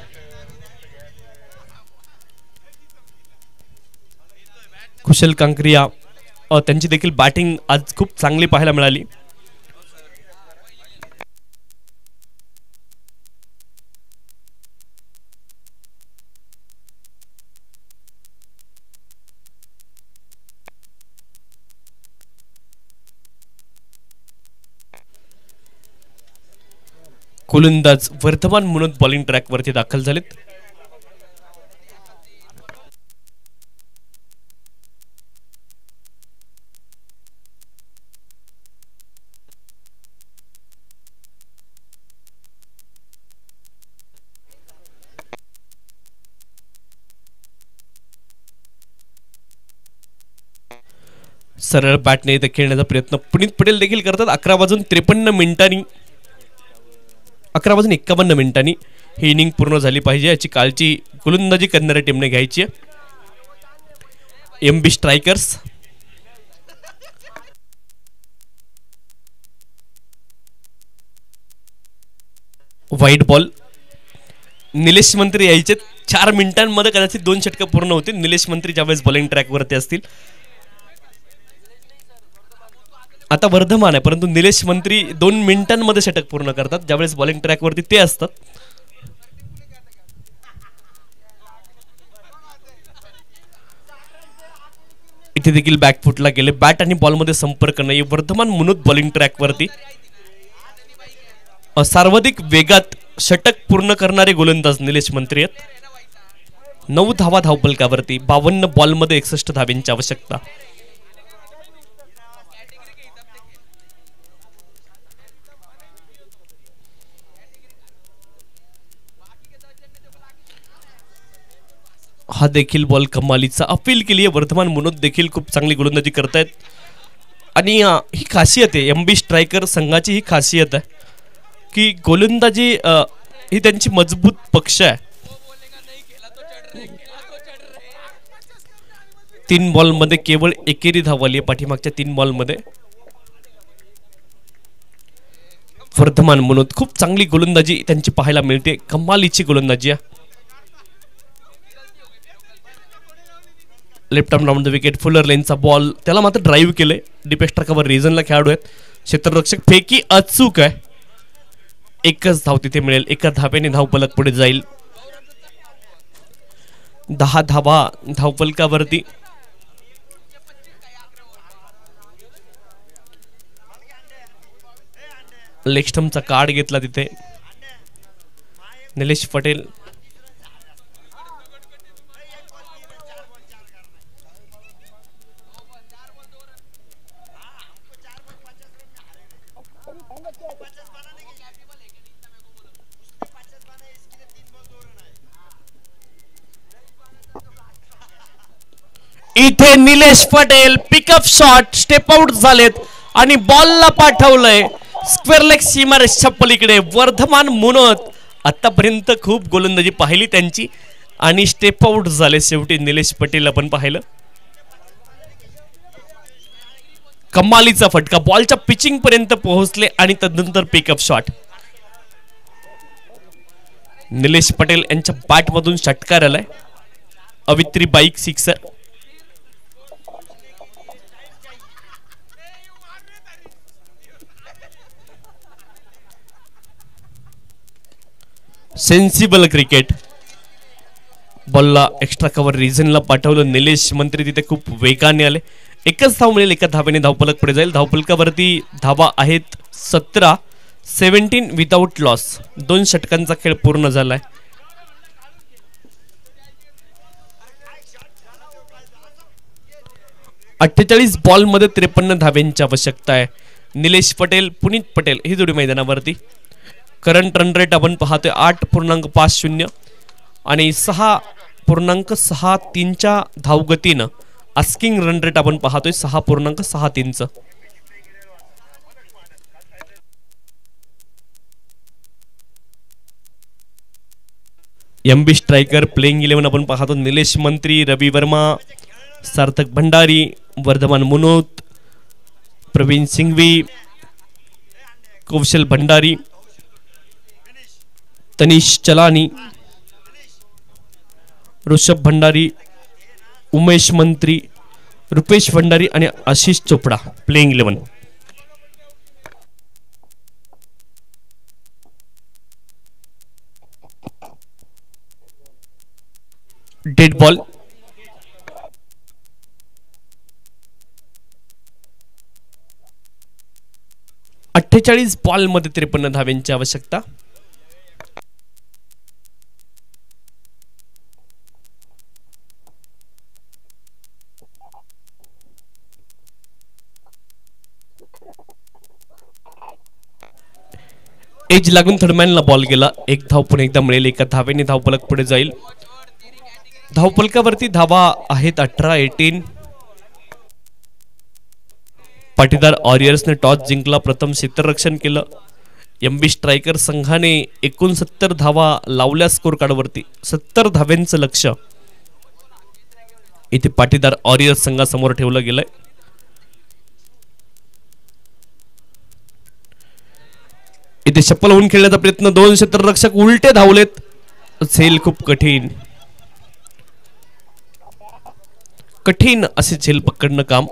त्यांची देखील बॅटिंग आज खूप चांगली पाहायला मिळाली. गोलंदाज वर्धमान म्हणून बॉलिंग ट्रॅकवरती दाखल झालेत. सरळ बॅटने इथे खेळण्याचा प्रयत्न पुनीत पटेल देखील करतात. 11:53 ही इनिंग पूर्ण झाली पाहिजे याची काळजी गोलंदाजी करणाऱ्या टीमने घ्यायची आहे. MB strikers white ball. Nilesh मंत्री यायचे 4 मिनिटांमध्ये कदाचित 2 षटकं पूर्ण होतील निलेश मंत्री ज्यावेळेस बॉलिंग ट्रॅकवरती असतील. आता वर्धमान आहे परंतु निलेश मंत्री 2 मिनिटांमध्ये षटक पूर्ण करतात ज्यावेळेस बॉलिंग ट्रॅकवरती ते असतात. इथे देखील बॅकफुटला गेले, बॅट आणि बॉलमध्ये संपर्क नाही. वर्धमान मुनोत बॉलिंग ट्रॅकवरती सर्वाधिक वेगात षटक पूर्ण करणारे गोलंदाज निलेश मंत्री आहेत. 9 धावा धावफलकावरती, 52 बॉलमध्ये 61 धावांची आवश्यकता. हा देखील बॉल कमालीचा अपील केली आहे. वर्धमान मुनोत देखील खूप चांगली गोलंदाजी करतायत आणि ही खासियत आहे एमबी स्ट्रायकर संघाची. ही खासियत आहे की गोलंदाजी ही त्यांची मजबूत पक्ष आहे. 3 बॉलमध्ये केवळ एकेरी धाव आली आहे पाठीमागच्या 3 बॉलमध्ये. वर्धमान मुनोत खूप चांगली गोलंदाजी त्यांची पाहायला मिळते, कमालीची गोलंदाजी आहे. Left arm round the wicket, fuller लेनचा बॉल, त्याला मात्र ड्राईव्ह केले. डीप स्ट्रायकरवर रिझनला खेळाडू आहेत. क्षेत्ररक्षक फेकी अचूक आहे. 1च धाव तिथे मिळेल, 1 धावेने धावफलक पुढे जाईल. 10 धावा धावफलकावरती. लेग स्टंपचा कार्ड घेतला तिथे निलेश पटेल. इथे Nilesh Patel pickup shot, step out झालेत आणि बॉलला पाठवलंय स्क्वेअर लेग सीमारेषच्या पलीकडे. वर्धमान मुनोत आतापर्यंत खूप गोलंदाजी पाहिली त्यांची आणि स्टेप आउट झाले शेवटी. निलेश पटेल आपण पाहिलं, कमालीचा फटका, बॉलच्या पिचिंग पर्यंत पोहोचले आणि तदनंतर पिकअप शॉट. निलेश पटेल यांच्या बॅट मधून षटकार आलाय. अवित्री बाईक सिक्सर. Sensible cricket. बॉलला एक्स्ट्रा कव्हर रिझनला पाठवलं. निलेश मंत्री तिथे खूप वेगाने आले. 1च धाव मिळेल, 1 धावेने धावफलक पुढे जाईल. धावफलकावरती धावा आहेत 17, 17 विदाउट लॉस. 2 षटकांचा खेळ पूर्ण झालाय. अठ्ठेचाळीस बॉलमध्ये 53 धाव्यांची आवश्यकता आहे. निलेश पटेल, पुनीत पटेल ही जोडी मैदानावरती. करंट रन रेट आपण पाहतोय 8.50 आणि 6.63च्या धावगतीनं. आस्किंग रन रेट आपण पाहतोय 6.63चं. एमबी स्ट्रायकर प्लेइंग 11 आपण पाहतो. निलेश मंत्री, रवी वर्मा, सार्थक भंडारी, वर्धमान मुनोत, प्रवीण सिंघवी, कौशल भंडारी, तनिष चलानी, ऋषभ भंडारी, उमेश मंत्री, रुपेश भंडारी आणि Ashish Chopda playing 11. Dead ball. अठ्ठेचाळीस बॉल मध्ये 53 धाव्यांची आवश्यकता. एज लागून थर्डमॅनला बॉल गेला. 1 धाव पुन्हा एकदा मिळेल, 1 धावेने धावफलक पुढे जाईल. धावफलकावरती धावा आहेत 18, 18. पाटीदार वॉरियर्सने टॉस जिंकला, प्रथम क्षेत्ररक्षण केलं. एमबी स्ट्रायकर संघाने 69 धावा लावल्या स्कोर कार्डवरती. 70 धाव्यांचं लक्ष इथे पाटीदार वॉरियर्स संघासमोर ठेवलं गेलंय. इथे शप्पल होऊन खेळण्याचा प्रयत्न, 2 क्षेत्ररक्षक उलटे धावलेत. झेल खूप कठीण कठीण असे झेल पकडणं काम.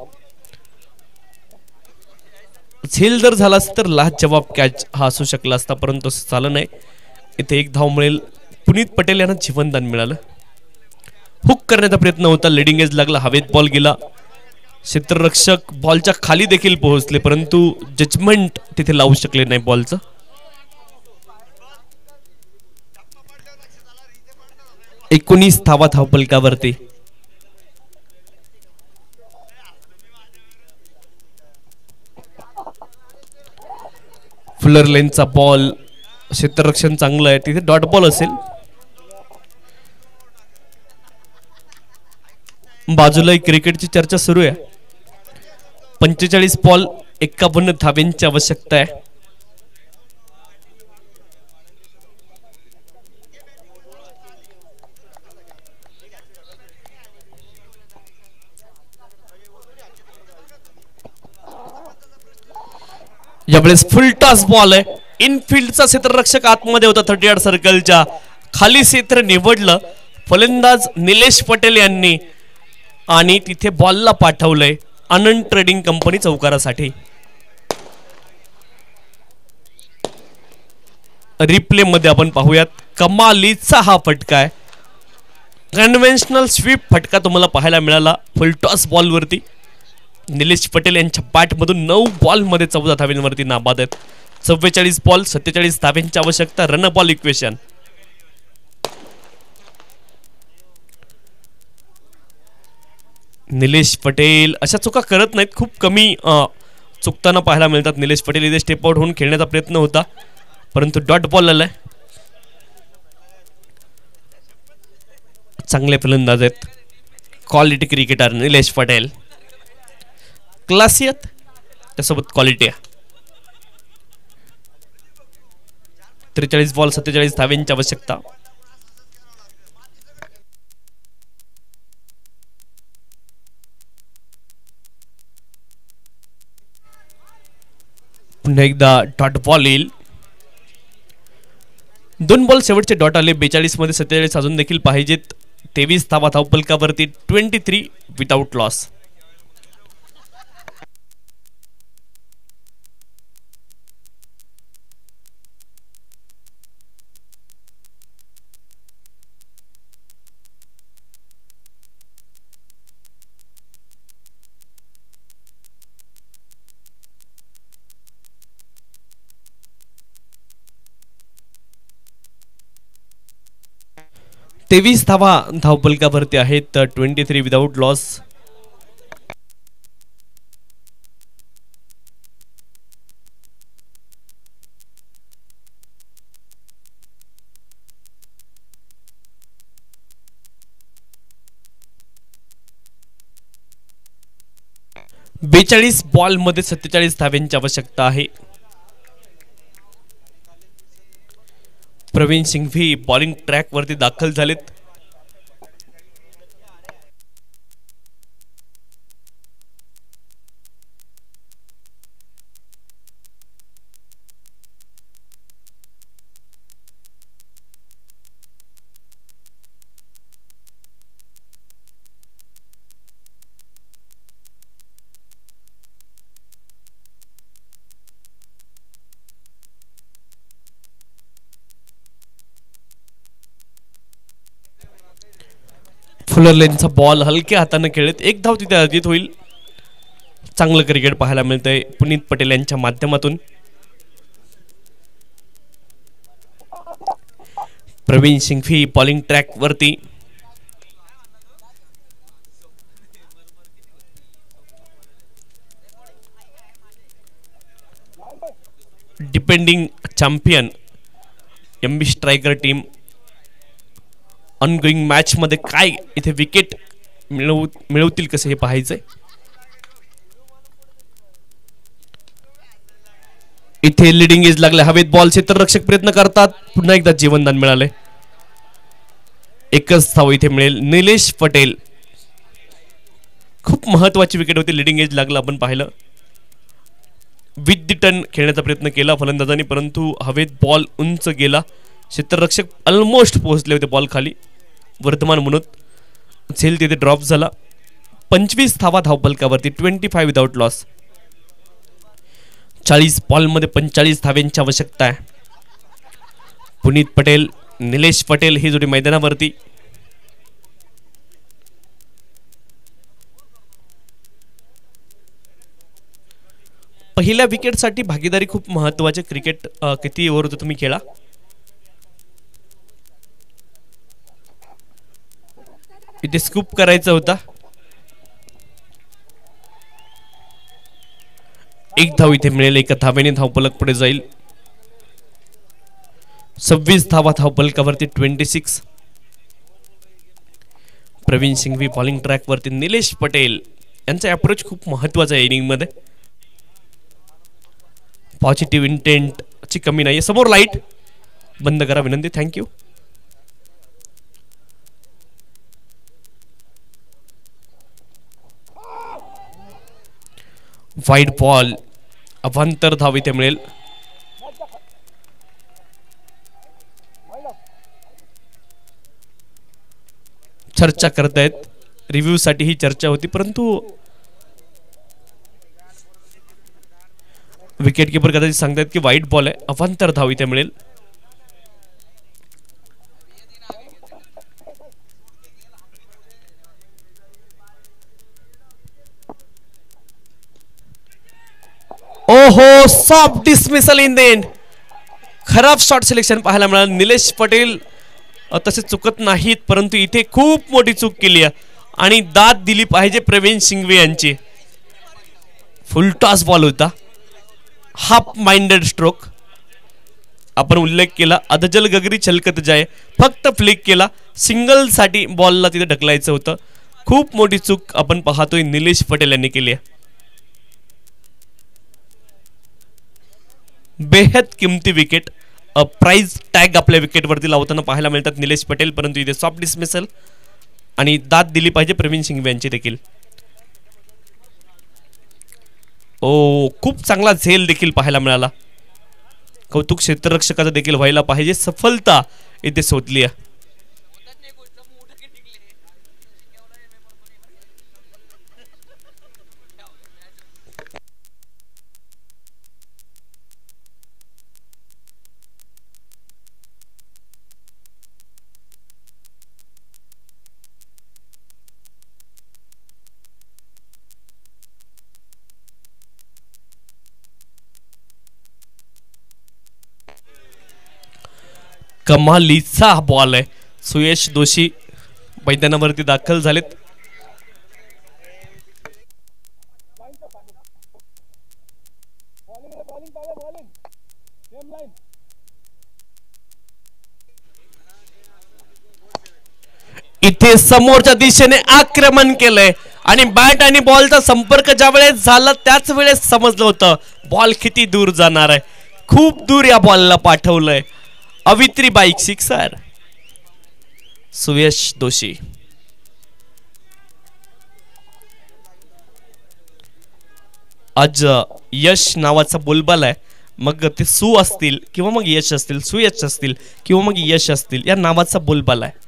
झेल जर झाला असता तर लाजवाब कॅच हा असू शकला असता, परंतु असं झालं नाही. इथे एक धाव मिळेल. पुनीत पटेल यांना जीवनदान मिळालं. हुक करण्याचा प्रयत्न होता, लिडिंग एज लागला, हवेत बॉल गेला. क्षेत्ररक्षक बॉलच्या खाली देखील पोहोचले, परंतु जजमेंट तिथे लावू शकले नाही बॉलचं. एकोणीस धावा धावपलकावरती. फुलर लेनचा बॉल, क्षेत्ररक्षण चांगलं आहे, तिथे डॉट बॉल असेल. बाजूला क्रिकेटची चर्चा सुरू आहे. 45 बॉल 51 धाव्यांची आवश्यकता आहे. यावेळेस फुल टॉस बॉल आहे. इनफिल्डचा क्षेत्ररक्षक आतमध्ये होता 38 सर्कलच्या खाली क्षेत्र निवडलं फलंदाज निलेश पटेल यांनी आणि तिथे बॉलला पाठवलंय आनंद ट्रेडिंग कंपनी चौकारासाठी. रिप्ले मध्ये आपण पाहूयात. कमालीचा हा फटका आहे. कन्व्हेन्शनल स्वीप फटका तुम्हाला पाहायला मिळाला फुल टॉस बॉल वरती. निलेश पटेल यांच्या बॅट मधून 9 बॉल मध्ये 14 धाव्यांवरती नाबाद आहेत. 44 बॉल 47 धाव्यांची आवश्यकता. Run ball equation. Nilesh Patel अशा चुका करत नाहीत, खूप कमी चुकताना पाहायला मिळतात. निलेश पटेल इथे स्टेप आउट होऊन खेळण्याचा प्रयत्न होता, परंतु डॉट बॉल आलाय. चांगले फलंदाज आहेत, क्वालिटी क्रिकेटर निलेश पटेल. क्लासियत त्यासोबत क्वालिटी आहे. 43 बॉल 47 धाव्यांची आवश्यकता. पुन्हा एकदा डॉट बॉल येईल. 2 बॉल शेवटचे डॉट आले. 42 मध्ये 47 अजून देखील पाहिजेत. 23 धावा धावपलकावरती. 23 विदाउट लॉस. तेवीस धावा धावपलकावरती आहेत. 23 विदाउट लॉस. बेचाळीस बॉल मध्ये 47 धाव्यांची आवश्यकता आहे. प्रवीण सिंघवी बॉलिंग ट्रॅक वरती दाखल झालेत. फुलर लेनचा बॉल हलक्या हाताने खेळत. एक धाव तिथे अर्जित होईल. चांगलं क्रिकेट पाहायला मिळतंय पुनीत पटेल यांच्या माध्यमातून. प्रवीण सिंघवी बॉलिंग ट्रॅक वरती. Depending champion MB striker team. Ongoing match मध्ये काय इथे विकेट मिळवतील कसे हे पाहायचंय. इथे लिडिंग एज लागले. हवेत बॉल क्षेत्ररक्षक प्रयत्न करतात. पुन्हा एकदा जीवनदान मिळाले. एकच धाव इथे मिळेल. निलेश पटेल खूप महत्वाची विकेट होती. लिडिंग एज लागला आपण पाहिलं. विथ द टर्न खेळण्याचा प्रयत्न केला फलंदाजांनी, परंतु हवेत बॉल उंच गेला क्षेत्ररक्षक ऑलमोस्ट पोहोचले होते बॉल खाली. वर्धमान मुनोत झेल तिथे ड्रॉप झाला. 25 धावा धावफलकावरती 25 विदाउट लॉस. 40 बॉलमध्ये 45 धाव्यांची आवश्यकता आहे. पुनीत पटेल निलेश पटेल ही जोडी मैदानावरती. पहिल्या विकेटसाठी भागीदारी खूप महत्वाचे. क्रिकेट किती ओव्हर होतं तुम्ही खेळा. इथे स्कूप करायचा होता. एक धाव इथे मिळेल. एका धावेने धावफलक पुढे जाईल. 26 धावा धावफलकावरती 26. प्रवीण सिंघवी बॉलिंग ट्रॅक वरती. निलेश पटेल यांचा अप्रोच खूप महत्वाचा आहे इनिंग मध्ये. पॉझिटिव्ह इंटेंट ची कमी नाही. समोर लाईट बंद करा विनंती. थँक्यू. Wide ball. अवांतर धाव इथे मिळेल. चर्चा करतायत. रिव्ह्यू साठी ही चर्चा होती परंतु विकेट कीपर कदाचित सांगतायत की वाईट बॉल आहे. अवांतर धाव इथे मिळेल. ओहो soft dismissal in the end. खराब शॉट सिलेक्शन पाहायला मिळालं. निलेश पटेल तसे चुकत नाहीत परंतु इथे खूप मोठी चूक केली आहे आणि दाद दिली पाहिजे प्रवीण सिंघवी यांची. फुल टॉस बॉल होता. Half minded stroke. आपण उल्लेख केला. अधजल गगरी छलकत जाय. फक्त फ्लिक केला. सिंगल साठी बॉलला तिथे ढकलायचं होतं. खूप मोठी चूक आपण पाहतोय निलेश पटेल यांनी केली आहे. बेहद किमती विकेट. प्राइज टॅग आपल्या विकेटवरती लावताना पाहायला मिळतात निलेश पटेल परंतु इथे सॉफ्ट डिसमिसल आणि दाद दिली पाहिजे प्रवीण सिंघवी यांची देखील. ओ खूप चांगला झेल देखील पाहायला मिळाला. कौतुक क्षेत्ररक्षकाचं देखील व्हायला पाहिजे. सफलता इथे शोधली आहे. कमालीचा बॉल आहे. सुयश दोशी मैदानावरती दाखल झालेत. इथे समोरच्या दिशेने आक्रमण केलंय आणि बॅट आणि बॉलचा संपर्क ज्या वेळेस झाला त्याच वेळेस समजलं होतं बॉल किती दूर जाणार आहे. खूप दूर या बॉलला पाठवलंय. अवित्री बाईक सिक्सर. सुयश दोशी. आज यश नावाचा बोलबाला आहे. मग ते सु असतील किंवा मग यश असतील, सुयश असतील किंवा मग यश असतील, या नावाचा बोलबाला आहे.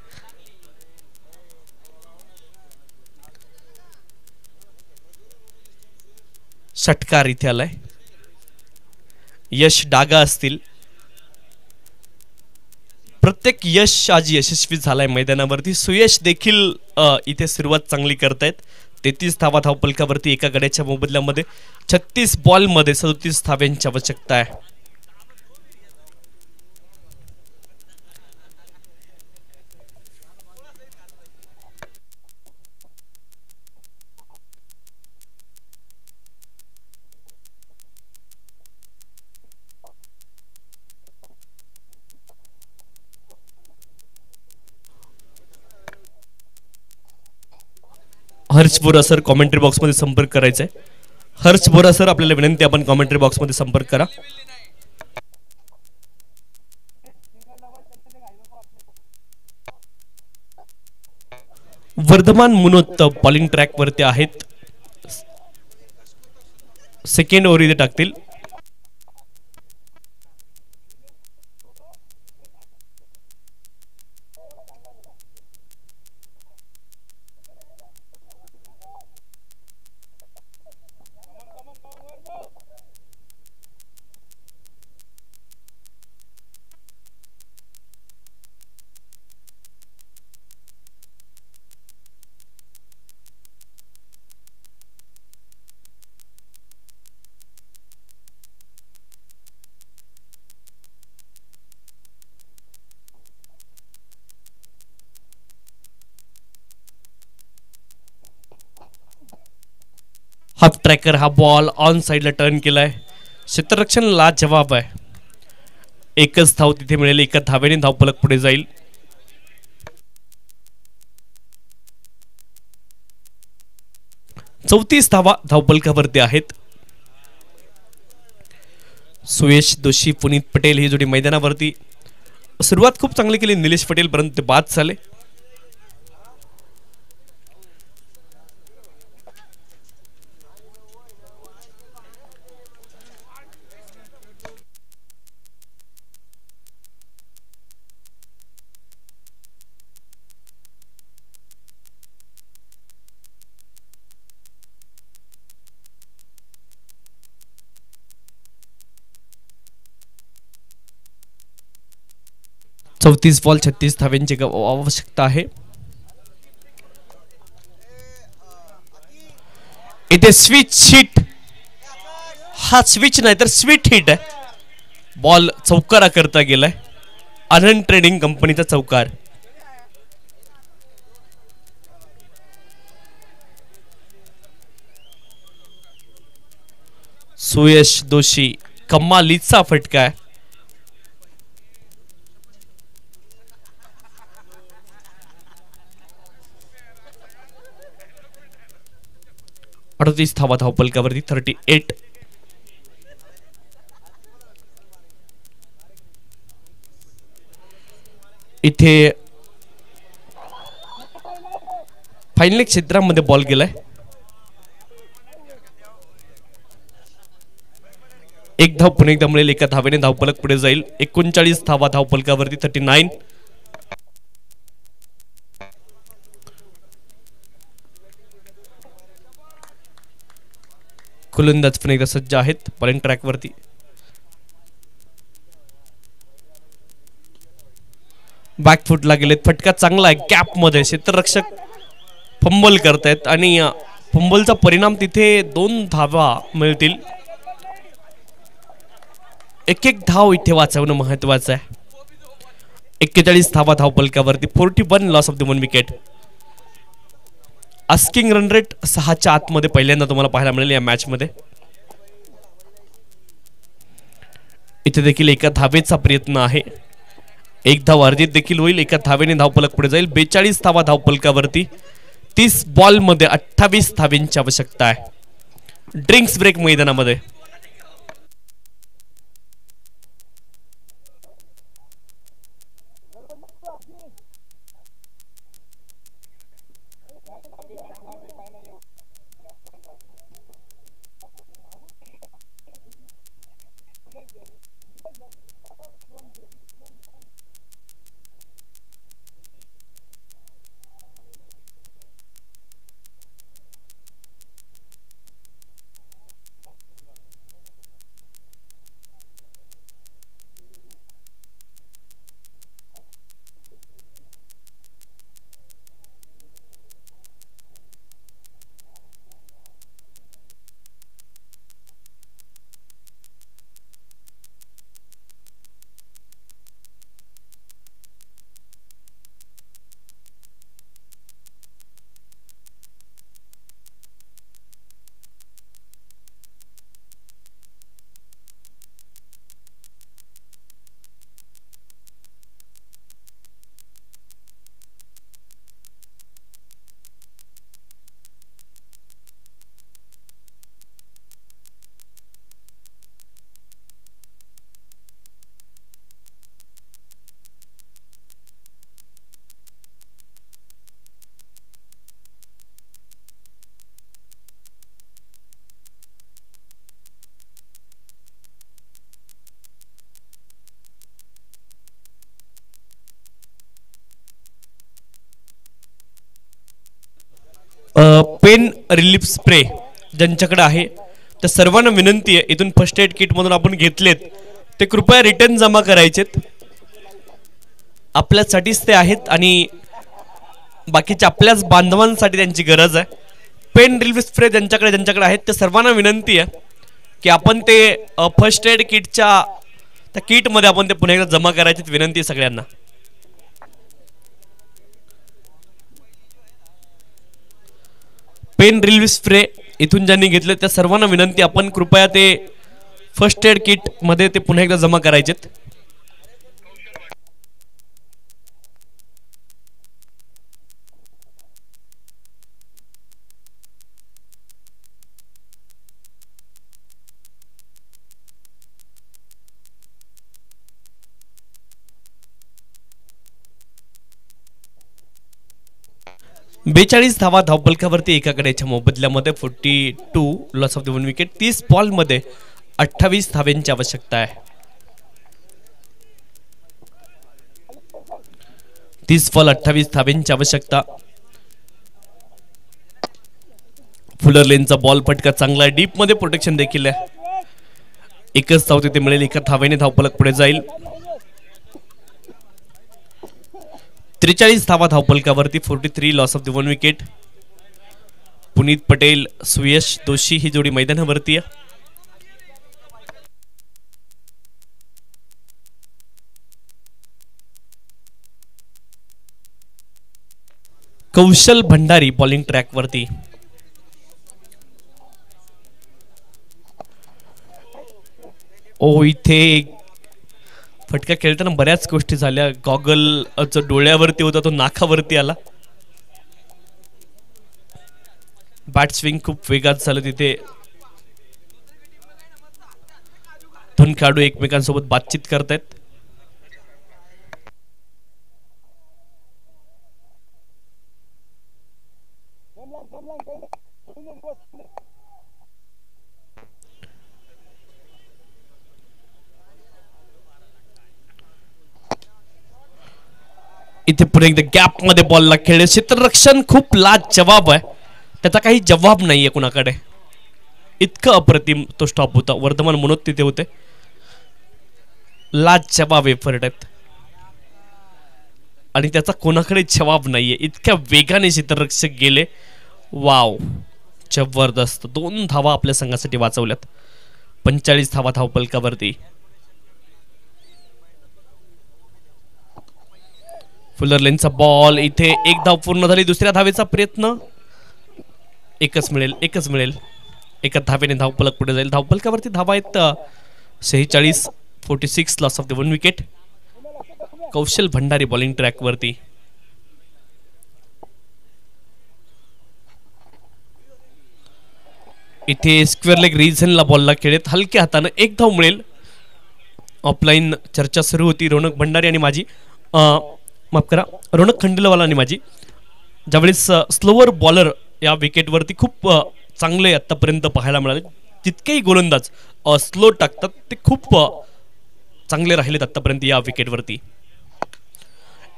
षटकार इथे आलाय. यश डागा असतील. प्रत्येक यश आज यशस्वी झालाय मैदानावरती. सुयश देखील इथे सुरुवात चांगली करतायत. 33 धावा धावफलकावरती एका गड्याच्या मोबदल्यामध्ये 36 बॉल मध्ये 37 धाव्यांची आवश्यकता आहे. हर्ष बोरा सर कॉमेंट्री बॉक्स मध्ये संपर्क करायचा आहे. हर्ष बोरा सर आपल्याला विनंती, आपण कॉमेंट्री बॉक्स मध्ये संपर्क करा. वर्धमान मुनोत बॉलिंग ट्रॅक वरती आहेत. सेकंड ओव्हर इथे टाकतील. हाफ ट्रॅकर हा बॉल ऑन साइडला टर्न केलाय. क्षेत्ररक्षण लाजवाब आहे. एकच धाव तिथे मिळेल. एका धावेने धावफलक पुढे जाईल. चौतीस धावा धावफलकावरती आहेत. सुयश दोशी पुनीत पटेल ही जोडी मैदानावरती सुरुवात खूप चांगली केली निलेश पटेल, परंतु ते बाद झाले. चौतीस बॉल 36 धाव्यांची आवश्यकता आहे. इथे स्विच हिट, हा स्विच नाही तर स्वीट हिट आहे. बॉल चौकारा करता गेलाय. आनंद ट्रेडिंग कंपनीचा चौकार. सुयश दोशी कमालीचा फटका आहे. अडतीस धावा धावफलकावरती 38. इथे फायनल क्षेत्रामध्ये बॉल गेलाय. एक धाव पुन्हा एकदा मिळेल. एका धावेने धावफलक पुढे जाईल. 39 धावा धावफलकावरती 39. गोलंदाज पण एकदा सज्ज आहेत बॉलिंग ट्रॅक वरती. बॅकफुटला गेलेत. फटका चांगला आहे गॅप मध्ये. क्षेत्ररक्षक फंबल करतायत आणि फंबलचा परिणाम तिथे 2 धावा मिळतील. एक एक धाव इथे वाचवणं महत्वाचं आहे. 41 धावा धावफलकावरती 41 loss of the 1 wicket. Asking run rate 6च्या आतमध्ये पहिल्यांदा तुम्हाला पाहायला मिळेल या मॅच मध्ये. इथे देखील एका धावेचा प्रयत्न आहे. एक धाव अर्जित देखील होईल. एका धावेने धावफलक पुढे जाईल. 42 धावा धावफलकावरती 30 बॉल मध्ये 28 धाव्यांची आवश्यकता आहे. ड्रिंक्स ब्रेक मैदानामध्ये. पेन रिलीफ स्प्रे ज्यांच्याकडे आहे त्या सर्वांना विनंती आहे, इथून फर्स्ट एड किट मधून आपण घेतलेत ते कृपया रिटर्न जमा करायचेत. आपल्यासाठीच ते आहेत आणि बाकीच्या आपल्याच बांधवांसाठी त्यांची गरज आहे. पेन रिलीफ स्प्रे ज्यांच्याकडे आहेत त्या सर्वांना विनंती आहे की आपण ते फर्स्ट एड किटच्या त्या किट मध्ये आपण ते पुन्हा एकदा जमा करायची विनंती आहे सगळ्यांना. पेन रिलीफ स्प्रे इथून ज्यांनी घेतले त्या सर्वांना विनंती, आपण कृपया ते फर्स्ट एड किट मध्ये ते पुन्हा एकदा जमा करायचेत. बेचाळीस धावा धावपलकावरती एकाकडेच्या मोबदल्यामध्ये 42 loss of the 1 wicket. 30 ball मध्ये 28 धाव्यांची आवश्यकता आहे. 30 बॉल 28 धाव्यांची आवश्यकता. फुलर लेनचा बॉल फटका चांगला आहे, डीप मध्ये प्रोटेक्शन देखील आहे. एकच धाव तिथे मिळेल, एका धावेने धावपलक पुढे जाईल. 43 धावा धावपलकावरती 43 loss of the 1 wicket. Puneet Patel Suyash Doshi ही जोडी मैदानावरती आहे. कौशल भंडारी बॉलिंग ट्रॅक वरती. ओ इथे फटका खेळताना बऱ्याच गोष्टी झाल्या. गॉगल जो डोळ्यावरती होता तो नाकावरती आला. बॅट स्विंग खूप वेगात झालं तिथे. दोन खेळाडू एकमेकांसोबत बातचीत करतायत. इथे पुढे एकदा गॅप मध्ये बॉलला खेळले. क्षेत्ररक्षण खूप लाजवाब आहे, त्याचा काही जवाब नाहीये कुणाकडे. इतकं अप्रतिम तो स्टॉप होता. वर्धमान मनोज तिथे होते. लाजवाब एफर्ट आहेत आणि त्याचा कोणाकडे जवाब नाहीये. इतक्या वेगाने क्षेत्ररक्षक गेले. वाव, जबरदस्त. 2 धावा आपल्या संघासाठी वाचवल्यात. 45 धावा धावपलकावरती. फुलर लेनचा बॉल, इथे एक धाव पूर्ण झाली. दुसऱ्या धावेचा प्रयत्न. एकच मिळेल. एका धावेने धावपलक पुढे जाईल. धावपलकावरती धावा आहेत 46. 46 loss of the 1 wicket. Kaushal Bhandari bowling track वरती. इथे स्क्वेअर लेग रिजनला बॉलला खेळत हलक्या हाताने एक धाव मिळेल. ऑफलाईन चर्चा सुरू होती. रोनक भंडारी आणि माझी माफ करा, रोनक खंडेलवाला आणि माझी, ज्यावेळेस स्लोअर बॉलर या विकेटवरती खूप चांगले आतापर्यंत पाहायला मिळाले. जितकेही गोलंदाज स्लो टाकतात ते खूप चांगले राहिलेत आतापर्यंत या विकेटवरती.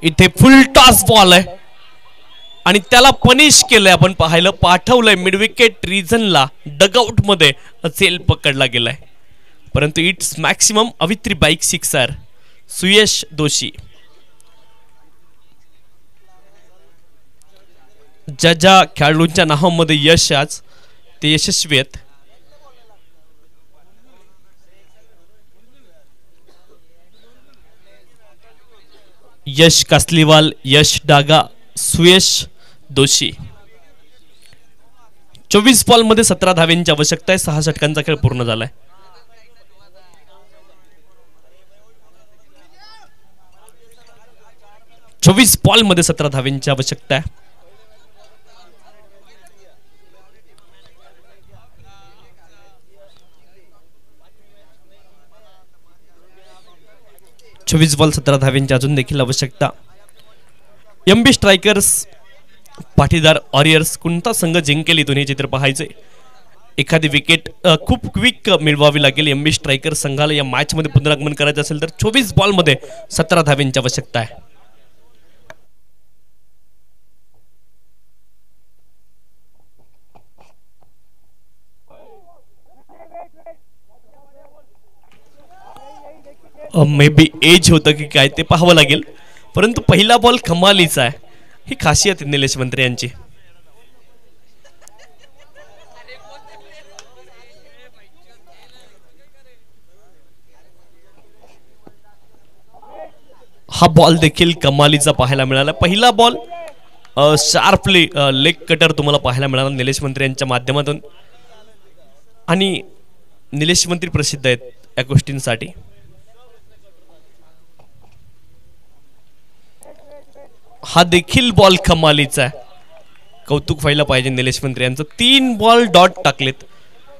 इथे फुल टॉस बॉल आहे आणि त्याला पनिश केलंय. आपण पाहिलं, पाठवलंय मिड विकेट रिजनला. डगआउट मध्ये सेल पकडला गेलाय, परंतु इट्स मॅक्सिमम अवित्री बाईक सिक्सर. सुयश दोशी. ज्या खेळाडूंच्या नावामध्ये यश आज ते यशस्वी आहेत. यश कासलीवाल, यश डागा, सुयश दोशी. 24 बॉल मध्ये 17 धाव्यांची आवश्यकता आहे. 6 षटकांचा खेळ पूर्ण झालाय. चोवीस बॉल मध्ये 17 धाव्यांची आवश्यकता आहे. चोवीस बॉल 17 धाव्यांची अजून देखील आवश्यकता. एमबी स्ट्रायकर्स, पाठीदार वॉरियर्स, कोणता संघ जिंकेल इथून हे चित्र पाहायचे. एखादी विकेट खूप क्विक मिळवावी लागेल एमबी स्ट्रायकर संघाला या मॅच मध्ये पुनरागमन करायचं असेल तर. 24 बॉल मध्ये 17 धाव्यांची आवश्यकता आहे. मे बी एज होतं की काय ते पाहावं लागेल, परंतु पहिला बॉल कमालीचा आहे. ही खासियत निलेश मंत्री यांची. हा बॉल देखील कमालीचा पाहायला मिळाला. पहिला बॉल शार्पली लेग कटर तुम्हाला पाहायला मिळाला निलेश मंत्री यांच्या माध्यमातून. आणि निलेश मंत्री प्रसिद्ध आहेत या गोष्टींसाठी. हा देखील बॉल कमालीचा आहे, कौतुक व्हायला पाहिजे निलेश मंत्री यांचं. 3 बॉल डॉट टाकलेत,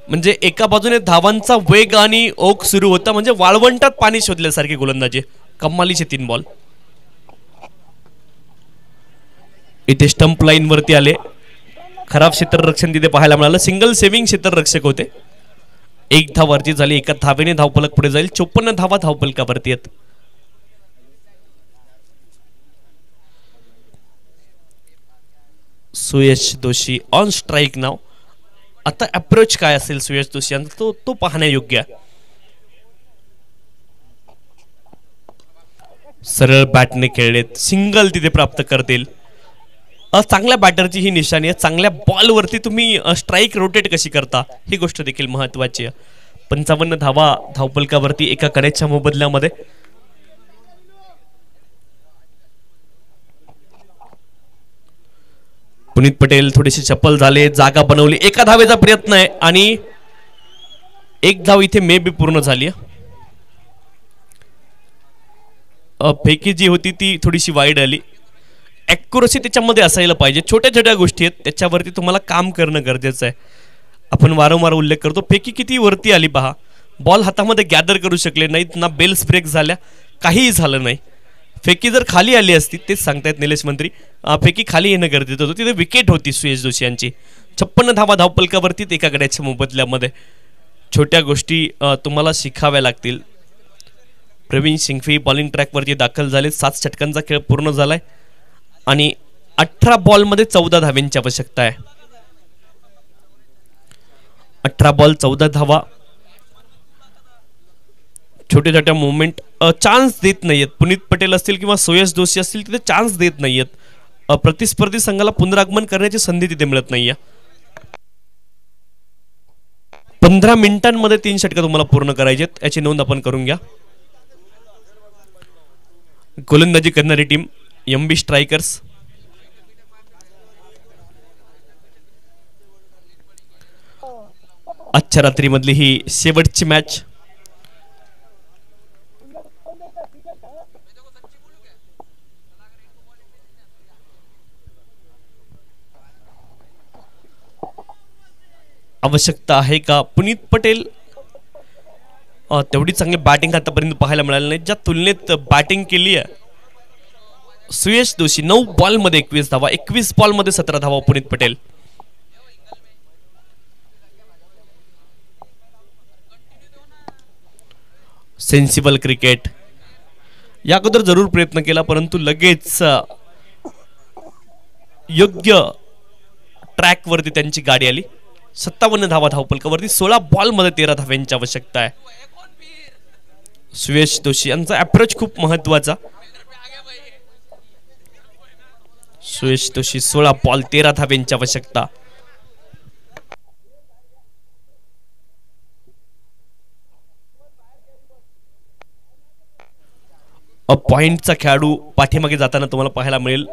म्हणजे एका बाजूने धावांचा वेग आणि ओघ सुरू होता, म्हणजे वाळवंटात पाणी शोधल्यासारखे गोलंदाजी. कमालीचे 3 बॉल. इथे स्टंप लाईन वरती आले, खराब क्षेत्ररक्षण तिथे पाहायला मिळालं. सिंगल सेव्हिंग क्षेत्ररक्षक होते. 1 धाव वरती झाली, एका धावेने धावफलक पुढे जाईल. 54 धावा धावफलकावरती आहेत. सुयश दोशी ऑन स्ट्राईक नाव. आता अप्रोच काय असेल सुयश दोशी यांचा तो पाहण्यायोग्य आहे. सरळ बॅटने खेळलेत, सिंगल तिथे प्राप्त करतील. चांगल्या बॅटरची ही निशाणी आहे. चांगल्या बॉलवरती तुम्ही स्ट्राईक रोटेट कशी करता ही गोष्ट देखील महत्वाची आहे. 55 धावा धावफलकावरती एका कड्याच्या मोबदल्यामध्ये. पुनीत पटेल थोडेसे चपल झाले, जागा बनवली, एका धावेचा प्रयत्न आहे आणि 1 धाव इथे मे बी पूर्ण झाली. फेकी जी होती ती थोडीशी वाईड आली. ॲक्युरसी त्याच्यामध्ये असायला पाहिजे. छोट्या छोट्या गोष्टी आहेत, त्याच्यावरती तुम्हाला काम करणं गरजेचं आहे. आपण वारंवार उल्लेख करतो, फेकी किती वरती आली पहा. बॉल हातामध्ये गॅदर करू शकले नाहीत ना, बेल्स ब्रेक झाल्या, काहीही झालं नाही. फेकी जर खाली आली असती, तेच सांगतायत निलेश मंत्री, फेकी खाली येणं गरजेचं होतं. तिथे विकेट होती सुयश जोशी यांची. 56 धावा धावफलकावरती एका गड्याच्या मोबदल्यामध्ये. छोट्या गोष्टी तुम्हाला शिकाव्या लागतील. प्रवीण सिंघवी बॉलिंग ट्रॅकवरती दाखल झाले. 7 षटकांचा खेळ पूर्ण झालाय आणि 18 बॉलमध्ये 14 धाव्यांची आवश्यकता आहे. 18 बॉल 14 धावा. छोट्या छोट्या मुवमेंट चान्स देत नाहीयेत. पुनीत पटेल असतील किंवा सुयश दोशी असतील तिथे चान्स देत नाहीयेत. प्रतिस्पर्धी संघाला पुनरागमन करण्याची संधी तिथे मिळत नाहीये. 15 मिनिटांमध्ये 3 षटकं तुम्हाला पूर्ण करायचे आहेत, याची नोंद आपण करून घ्या. गोलंदाजी करणारी टीम एमबी स्ट्रायकर्स. आजच्या रात्रीमधली ही शेवटची मॅच. आवश्यकता आहे का? पुनीत पटेल तेवढी चांगली बॅटिंग आतापर्यंत पाहायला मिळाली नाही. ज्या तुलनेत बॅटिंग केली आहे सुयश दोशी, 9 बॉलमध्ये 21 धावा, 21 बॉलमध्ये 17 धावा पुनीत पटेल. Sensible cricket. या अगोदर जरूर प्रयत्न केला, परंतु लगेच योग्य ट्रॅक वरती त्यांची गाडी आली. 57 धावा धावफलकावरती. 16 बॉलमध्ये 13 धाव्यांची आवश्यकता आहे. सुयश दोशी यांचा अप्रोच खूप महत्वाचा. सुयश दोशी 16 बॉल 13 धाव्यांची आवश्यकता. पॉइंटचा खेळाडू पाठीमागे जाताना तुम्हाला पाहायला मिळेल.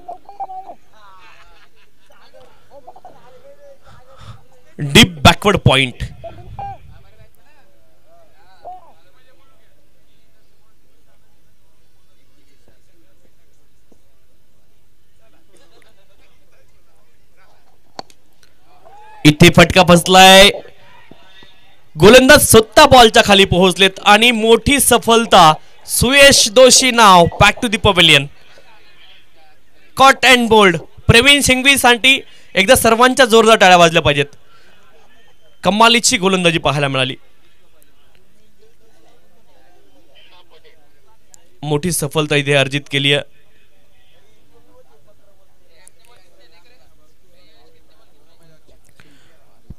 Deep backward point. इथे फटका फसलाय. गोलंदाज स्वतः बॉलच्या खाली पोहोचलेत आणि मोठी सफलता. Suyash Doshi now back to the pavilion. Caught and bowled. Praveen Singhvi साठी एकदा सर्वांच्या जोरदार टाळ्या वाजल्या पाहिजेत. कमालीची गोलंदाजी पाहायला मिळाली. मोठी सफलता इथे अर्जित केली आहे.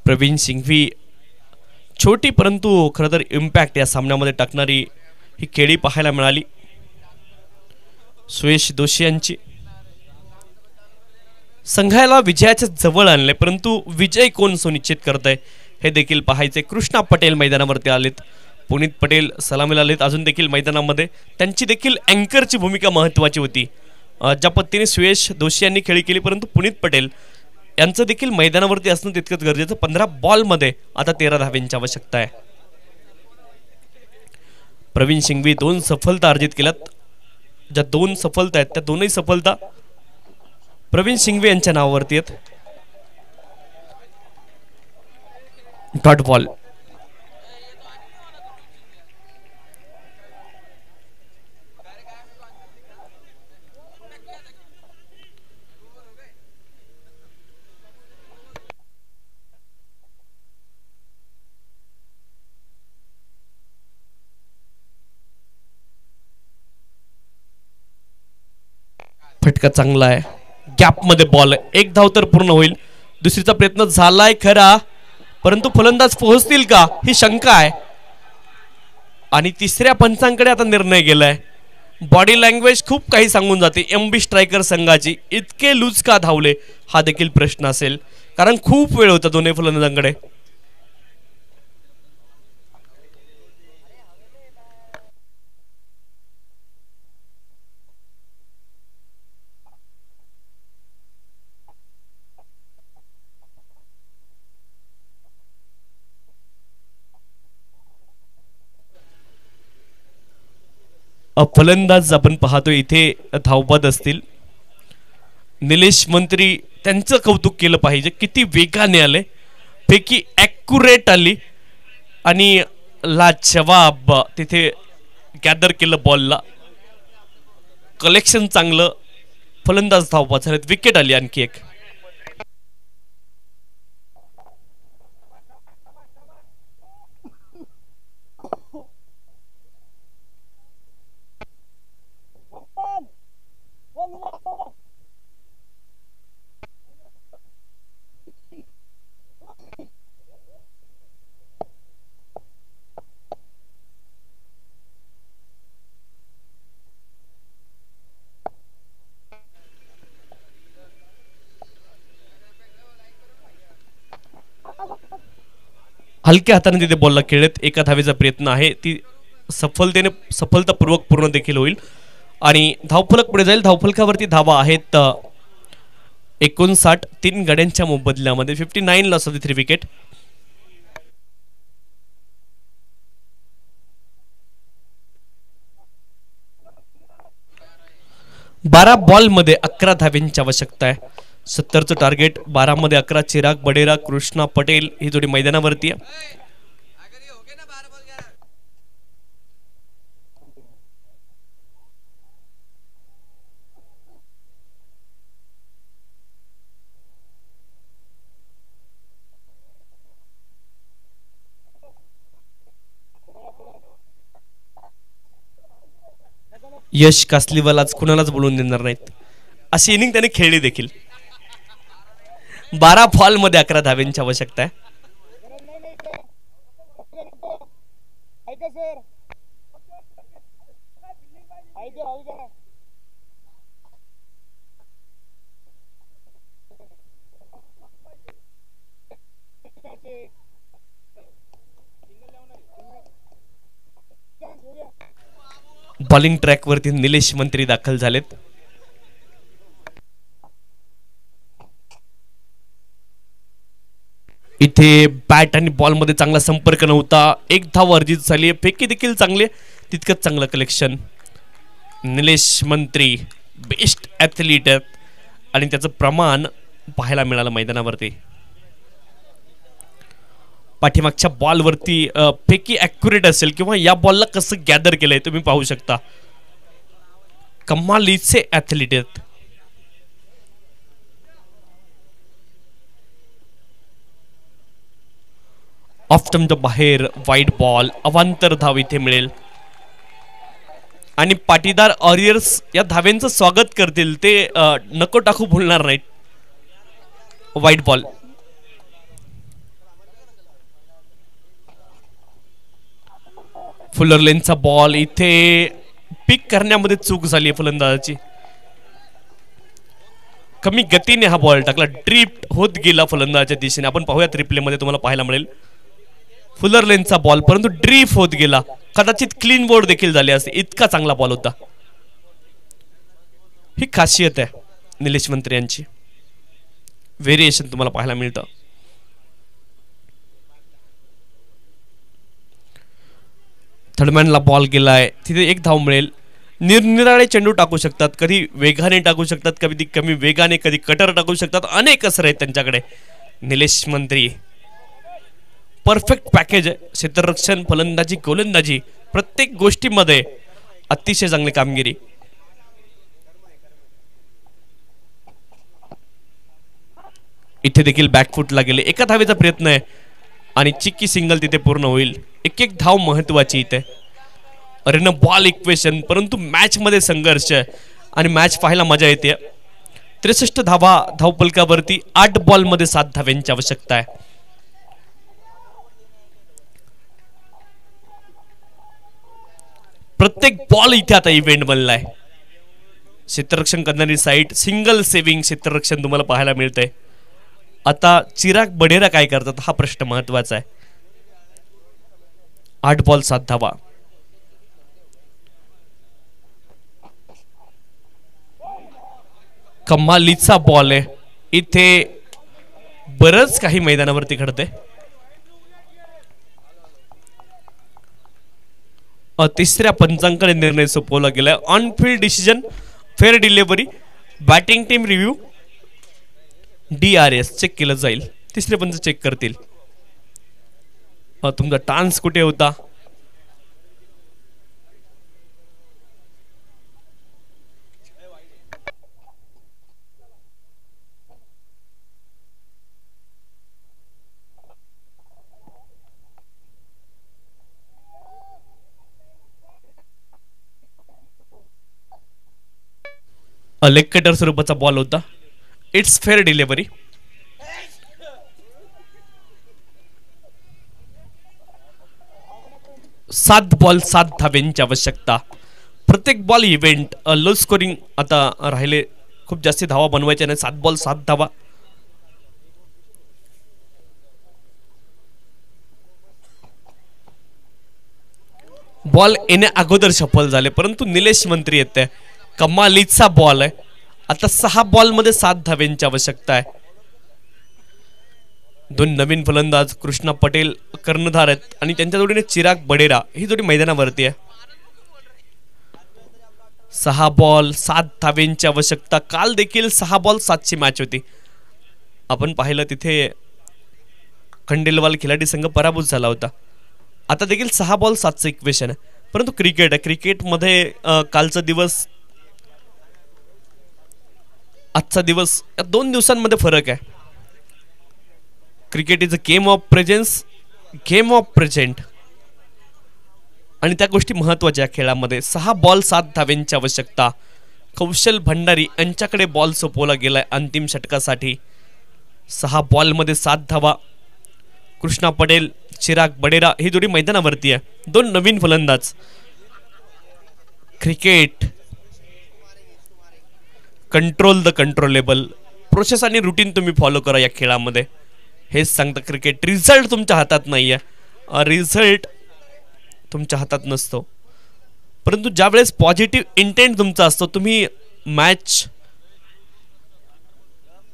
प्रवीण सिंघवी छोटी परंतु खरं तर इम्पॅक्ट या सामन्यामध्ये टाकणारी ही खेळी पाहायला मिळाली. सुयश दोशी यांची संघाला विजयाच्या जवळ आणले, परंतु विजय कोण सुनिश्चित करतंय हे देखील पाहायचे. कृष्णा पटेल मैदानावरती आलेत. पुनीत पटेल सलामीला आलेत अजून देखील मैदानामध्ये. त्यांची देखील अँकरची भूमिका महत्त्वाची होती. ज्या पद्धतीने सुयश दोशी यांनी खेळी केली, परंतु पुनीत पटेल यांचं देखील मैदानावरती असणं तितकंच गरजेचं. 15 बॉलमध्ये आता 13 धाव्यांची आवश्यकता आहे. प्रवीण शिंगवी 2 सफलता अर्जित केल्यात. ज्या 2 सफलता आहेत त्या दोनही सफलता प्रवीण शिंगवे यांच्या नावावरती आहेत. Dot ball. फटका चांगला आहे. गॅप मध्ये बॉल आहे. 1 धाव तर पूर्ण होईल. दुसरीचा प्रयत्न झालाय खरा, परंतु फलंदाज पोहोचतील का ही शंका आहे. आणि तिसऱ्या पंचांकडे आता निर्णय गेलाय. बॉडी लँग्वेज खूप काही सांगून जाते एमबी स्ट्रायकर संघाची. इतके लूज का धावले हा देखील प्रश्न असेल, कारण खूप वेळ होता दोन्ही फलंदाजांकडे. फलंदाज आपण पाहतो इथे धावबाद असतील. निलेश मंत्री त्यांचं कौतुक केलं पाहिजे. किती वेगाने आले, पैकी ॲक्युरेट आली आणि लाजवाब तिथे गॅदर केलं बॉलला. कलेक्शन चांगलं. फलंदाज धावबाद झालेत. विकेट आली आणखी एक. हलक्या हाताने तिथे बॉलला खेळत. एका धावेचा प्रयत्न आहे, ती सफलतापूर्वक पूर्ण देखील होईल आणि धावफलक पुढे जाईल. धावफलकावरती धावा आहेत 59. 3 गड्यांच्या मोबदल्यामध्ये 59 लॉस ऑफ द 3 विकेट. बारा बॉल मध्ये 11 धाव्यांची आवश्यकता आहे. 70चं टार्गेट. 12 मध्ये 11. चिराग बडेरा, कृष्णा पटेल ही जोडी मैदानावरती आहे. यश कासलीवाल आज कुणालाच बोलून देणार नाहीत अशी इनिंग त्याने खेळली देखील. 12 बॉल मध्ये 11 धाव्यांची आवश्यकता आहे. बॉलिंग ट्रॅक वरती निलेश मंत्री दाखल झालेत. इथे बॅट आणि बॉल मध्ये चांगला संपर्क नव्हता. 1 धाव अर्जित झाली. फेकी देखील चांगले, तितकंच चांगलं कलेक्शन. निलेश मंत्री बेस्ट ॲथलीट आहेत आणि त्याचं प्रमाण पाहायला मिळालं मैदानावरती. पाठीमागच्या बॉलवरती फेकी ॲक्युरेट असेल किंवा या बॉलला कसं गॅदर केलंय तुम्ही पाहू शकता. कमालीचे ॲथलीट आहेत. ऑफ स्टंपच्या बाहेर वाईड बॉल. अवांतर धाव इथे मिळेल आणि पाटीदार वॉरियर्स या धाव्यांचं स्वागत करतील. ते नको टाकू भूलणार नाहीत. Wide ball. फुलर लेनचा बॉल. इथे पिक करण्यामध्ये चूक झाली फलंदाजाची. कमी गतीने हा बॉल टाकला. ड्रिफ्ट होत गेला फलंदाजाच्या दिशेने. आपण पाहूयात रिप्ले मध्ये तुम्हाला पाहायला मिळेल. फुलर लेनचा बॉल परंतु ड्रिफ्ट होत गेला. कदाचित क्लीन बोर्ड देखील झाले असते. इतका चांगला बॉल होता. ही खासियत आहे निलेश मंत्री यांची. व्हेरिएशन तुम्हाला पाहायला मिळतं. थर्डमॅनला बॉल गेलाय, तिथे एक धाव मिळेल. निरनिराळे चेंडू टाकू शकतात, कधी वेगाने टाकू शकतात, कधी कमी वेगाने, कधी कटर टाकू शकतात, अनेक असर आहेत त्यांच्याकडे. निलेश मंत्री परफेक्ट पॅकेज आहे. क्षेत्ररक्षण, फलंदाजी, गोलंदाजी प्रत्येक गोष्टीमध्ये अतिशय चांगली कामगिरी. इथे देखील बॅकफुटला गेले, एका धावेचा प्रयत्न आहे आणि चिक्की सिंगल तिथे पूर्ण होईल. एक एक धाव महत्वाची इथे. अरे न बॉल इक्वेशन, परंतु मॅच मध्ये संघर्ष आहे आणि मॅच पाहायला मजा येते. 63 धावा धावपलकावरती. 8 बॉल मध्ये 7 धाव्यांची आवश्यकता आहे. प्रत्येक बॉल इथे आता इव्हेंट बनलाय. क्षेत्ररक्षण करणारी साईट, सिंगल सेव्हिंग क्षेत्ररक्षण तुम्हाला पाहायला मिळतंय. आता चिराग बढेरा काय करतात हा प्रश्न महत्वाचा आहे. 8 बॉल 7 धावा. कमालीचा बॉल आहे. इथे बरंच काही मैदानावरती घडतंय. तिसऱ्या पंचांकडे निर्णय सोपवला गेलाय. On field decision, fair delivery, batting team review, DRS check केलं जाईल. तिसरे पंच चेक करतील. तुमचा टान्स कुठे होता? लेग कटर स्वरूपाचा बॉल होता. It's fair delivery. सात बॉल 7 धाव्यांची आवश्यकता. प्रत्येक बॉल इव्हेंट. लो स्कोरिंग आता राहिले, खूप जास्त धावा बनवायच्या नाही. 7 बॉल 7 धावा. बॉल येण्या अगोदर सफल झाले, परंतु निलेश मंत्री येते. कमालीचा बॉल आहे. आता 6 बॉल मध्ये 7 धाव्यांची आवश्यकता आहे. 2 नवीन फलंदाज कृष्णा पटेल कर्णधार आहेत आणि त्यांच्या जोडीने चिराग बढेरा ही जोडी मैदानावरती आहे. 6 बॉल 7 धाव्यांची आवश्यकता. काल देखील 6 बॉल 7 ची मॅच होती. आपण पाहिलं तिथे खंडेलवाल खिलाडी संघ पराभूत झाला होता. आता देखील 6 बॉल 7चं इक्वेशन आहे. परंतु क्रिकेट आहे, क्रिकेटमध्ये कालचा दिवस आजचा दिवस या 2 दिवसांमध्ये फरक आहे. Cricket is a game of presence, game of present, आणि त्या गोष्टी महत्वाच्या खेळामध्ये. 6 बॉल 7 धाव्यांची आवश्यकता. कौशल भंडारी यांच्याकडे बॉल सोपवला गेलाय अंतिम षटकासाठी. 6 बॉल मध्ये 7 धावा. कृष्णा पटेल, चिराग बढेरा ही जोडी मैदानावरती आहे. 2 नवीन फलंदाज. Cricket control the controllable. Process आणि रुटीन तुम्ही फॉलो करा या खेळामध्ये, हेच सांगतं क्रिकेट. रिझल्ट तुमच्या हातात नाहीये, रिझल्ट तुमच्या हातात नसतो, परंतु ज्या वेळेस पॉझिटिव्ह इंटेंट तुमचा असतो, तुम्ही मॅच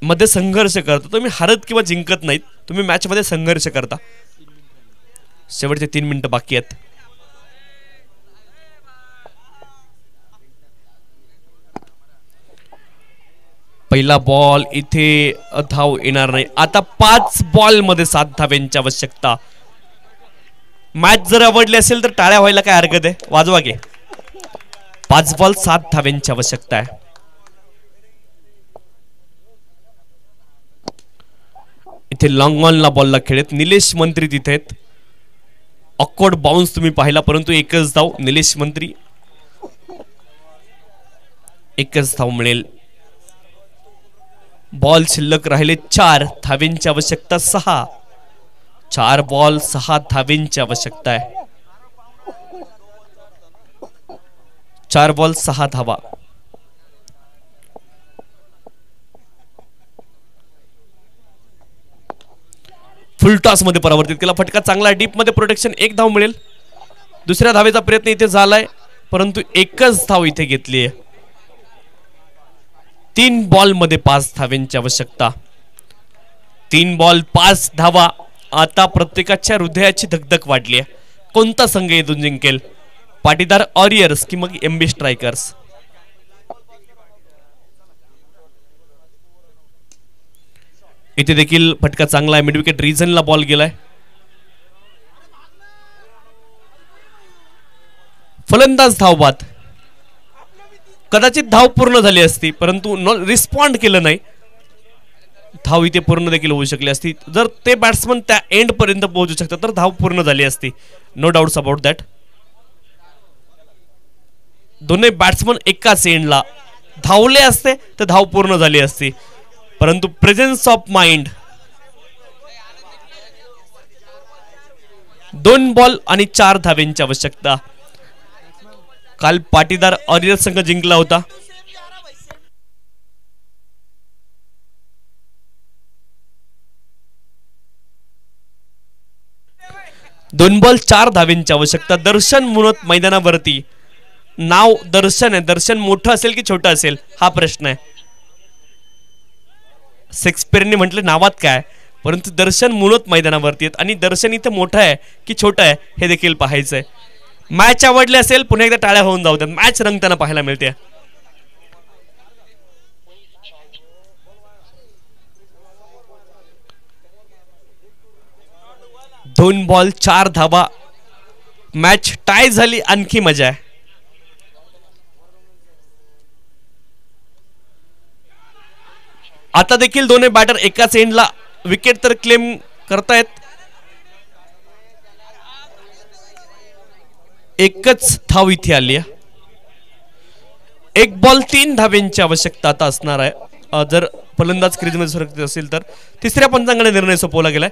मध्ये संघर्ष करता. तुम्ही हरत किंवा जिंकत नाहीत, तुम्ही मॅच मध्ये संघर्ष करता. शेवटचे 3 मिनिटं बाकी आहेत. पहिला बॉल इथे धाव येणार नाही. आता 5 बॉल मध्ये 7 धाव्यांची आवश्यकता. मॅच जर आवडली असेल तर टाळ्या व्हायला काय हरकत आहे, वाजवा घे. 5 बॉल 7 धाव्यांची आवश्यकता आहे. इथे लॉंग ऑनला बॉलला खेळत निलेश मंत्री तिथे आहेत. ऑकवर्ड बाउन्स तुम्ही पाहिला, परंतु एकच धाव. निलेश मंत्री एकच धाव मिळेल. बॉल शिल्लक राहिले 4 धाव्यांची आवश्यकता. 6 4 बॉल 6 धाव्यांची आवश्यकता आहे. 4 बॉल 6 धावा. फुल टॉस मध्ये परावर्तित केला. फटका चांगला, डीप मध्ये प्रोटेक्शन. 1 धाव मिळेल. दुसऱ्या धावेचा प्रयत्न इथे झालाय, परंतु एकच धाव इथे घेतली आहे. 3 बॉल मध्ये 5 धाव्यांची आवश्यकता. 3 बॉल 5 धावा. आता प्रत्येकाच्या हृदयाची धकधक वाढली आहे. कोणता संघ इथून जिंकेल? पाटीदार वॉरियर्स की मग एमबी स्ट्रायकर्स? इथे देखील फटका चांगला आहे. मिड विकेट रिजनला बॉल गेलाय. फलंदाज धावबाद. कदाचित धाव पूर्ण झाली असती परंतु रिस्पॉन्ड केलं नाही. धाव इथे पूर्ण देखील होऊ शकली असती. जर ते बॅट्समन त्या एंड पर्यंत पोहोचू शकतात तर धाव पूर्ण झाली असती. No doubts about that. दोन्ही बॅट्समन एकाच एंडला धावले असते तर धाव पूर्ण झाली असती. परंतु प्रेझेन्स ऑफ माइंड. 2 बॉल आणि 4 धाव्यांची आवश्यकता. काल पाटीदार वॉरियर्स संघ जिंकला होता. दोन बॉल 4 धाव्यांची आवश्यकता. दर्शन मुनत मैदानावरती. नाव दर्शन आहे. दर्शन मोठं असेल की छोटं असेल हा प्रश्न आहे. शेक्सपियरने म्हटले नावात काय, परंतु दर्शन मुनत मैदानावरती आहेत आणि दर्शन इथे मोठं आहे की छोटं आहे हे देखील पाहायचंय. मॅच आवडली असेल पुन्हा एकदा टाळ्या होऊन जाऊ द्या. मॅच रंगताना पाहायला मिळते. दोन बॉल 4 धावा. मॅच टाय झाली. आणखी मजा आहे. आता देखील दोन्ही बॅटर एकाच एंडला विकेट तर क्लेम करतायत. एकच धाव इथे आली आहे. 1 बॉल 3 धाव्यांची आवश्यकता आता असणार आहे. जर फलंदाज क्रीजमध्ये सुरक्षित असेल तर तिसऱ्या पंचांकडे निर्णय सोपवला गेलाय.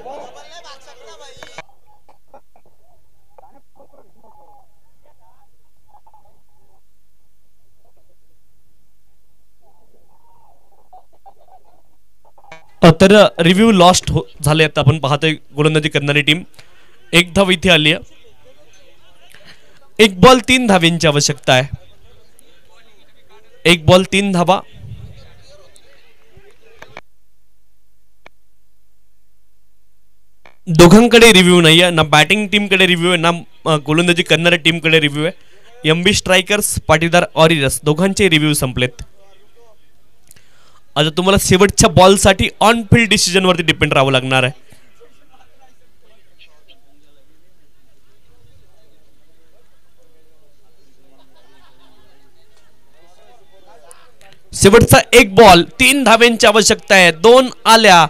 तर रिव्ह्यू लॉस्ट झाले. आता आपण पाहतोय गोलंदाजी करणारी टीम. 1 धाव इथे आली आहे. 1 बॉल 3 धाव्यांची आवश्यकता आहे. 1 बॉल 3 धावा. दोघांकडे रिव्ह्यू नाही आहे. ना बॅटिंग टीमकडे रिव्ह्यू आहे ना गोलंदाजी करणाऱ्या टीमकडे रिव्ह्यू आहे. एमबी स्ट्रायकर्स पाटीदार वॉरियर्स दोघांचे रिव्ह्यू संपलेत. आता तुम्हाला शेवटच्या बॉल साठी ऑन फील्ड डिसिजन वरती डिपेंड राहावं लागणार आहे. शेवटचा 1 बॉल 3 धाव्यांची आवश्यकता आहे. 2 आल्या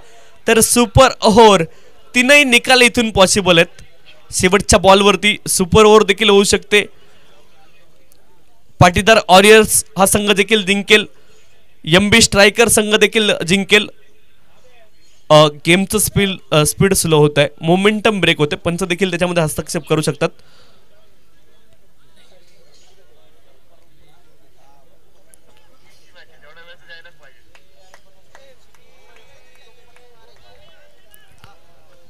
तर सुपर ओव्हर. 3ही निकाल इथून पॉसिबल आहेत. शेवटच्या बॉल वरती सुपर ओव्हर देखील होऊ शकते. पाटीदार वॉरियर्स हा संघ देखील जिंकेल. एमबी स्ट्रायकर संघ देखील जिंकेल. गेमचं स्पीड स्लो होत आहे. मोमेंटम ब्रेक होते. पंच देखील त्याच्यामध्ये हस्तक्षेप करू शकतात.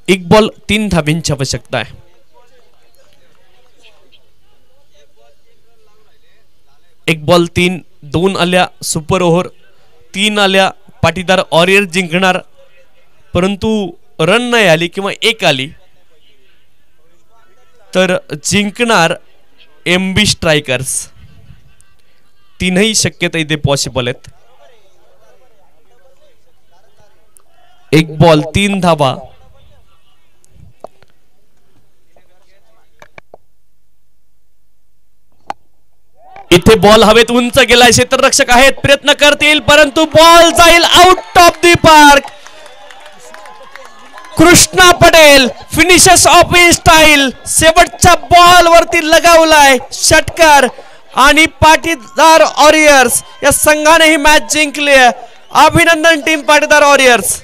एक बॉल 3 धाव्यांची आवश्यकता आहे. 1 बॉल 3. 2 आल्या सुपर ओव्हर. 3 आल्या पाटीदार वॉरियर्स जिंकणार. परंतु रन नाही आली किंवा 1 आली तर जिंकणार एमबी स्ट्रायकर्स. 3ही शक्यता इथे पॉसिबल आहेत. 1 बॉल 3 धावा. इथे बॉल हवेत उंच गेलाय. क्षेत्ररक्षक आहेत प्रयत्न करतील परंतु बॉल जाईल out of the park. Krishna Patel finishers of in style. शेवटच्या बॉल वरती लगावलाय षटकार आणि पाटीदार वॉरियर्स या संघाने ही मॅच जिंकली आहे. अभिनंदन टीम पाटीदार वॉरियर्स.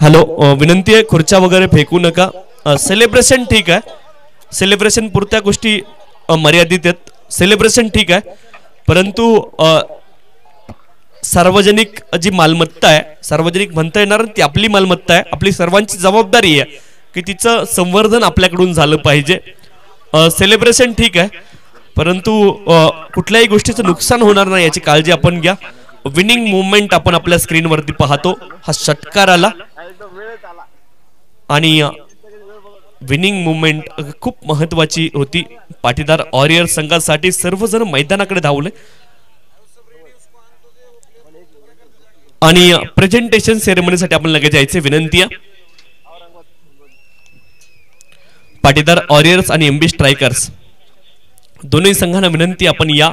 हॅलो, विनंती आहे खुर्च्या वगैरे फेकू नका. सेलिब्रेशन ठीक आहे. सेलिब्रेशन पुरत्या गोष्टी मर्यादित आहेत. सेलिब्रेशन ठीक आहे परंतु सार्वजनिक जी मालमत्ता आहे, सार्वजनिक म्हणता येणार ती आपली मालमत्ता आहे. आपली सर्वांची जबाबदारी आहे की तिचं संवर्धन आपल्याकडून झालं पाहिजे. सेलिब्रेशन ठीक आहे परंतु कुठल्याही गोष्टीचं नुकसान होणार नाही याची काळजी आपण घ्या. विनिंग मुवमेंट आपण आपल्या स्क्रीनवरती पाहतो. हा षटकार आला आणि विनिंग मुवमेंट खूप महत्वाची होती. पाटीदार वॉरियर संघासाठी सर्वजण मैदानाकडे धावले आणि प्रेझेंटेशन सेरेमनीसाठी आपण लगेच जायचे विनंती आहे. पाटीदार वॉरियर्स आणि एमबी स्ट्रायकर्स दोन्ही संघांना विनंती आपण या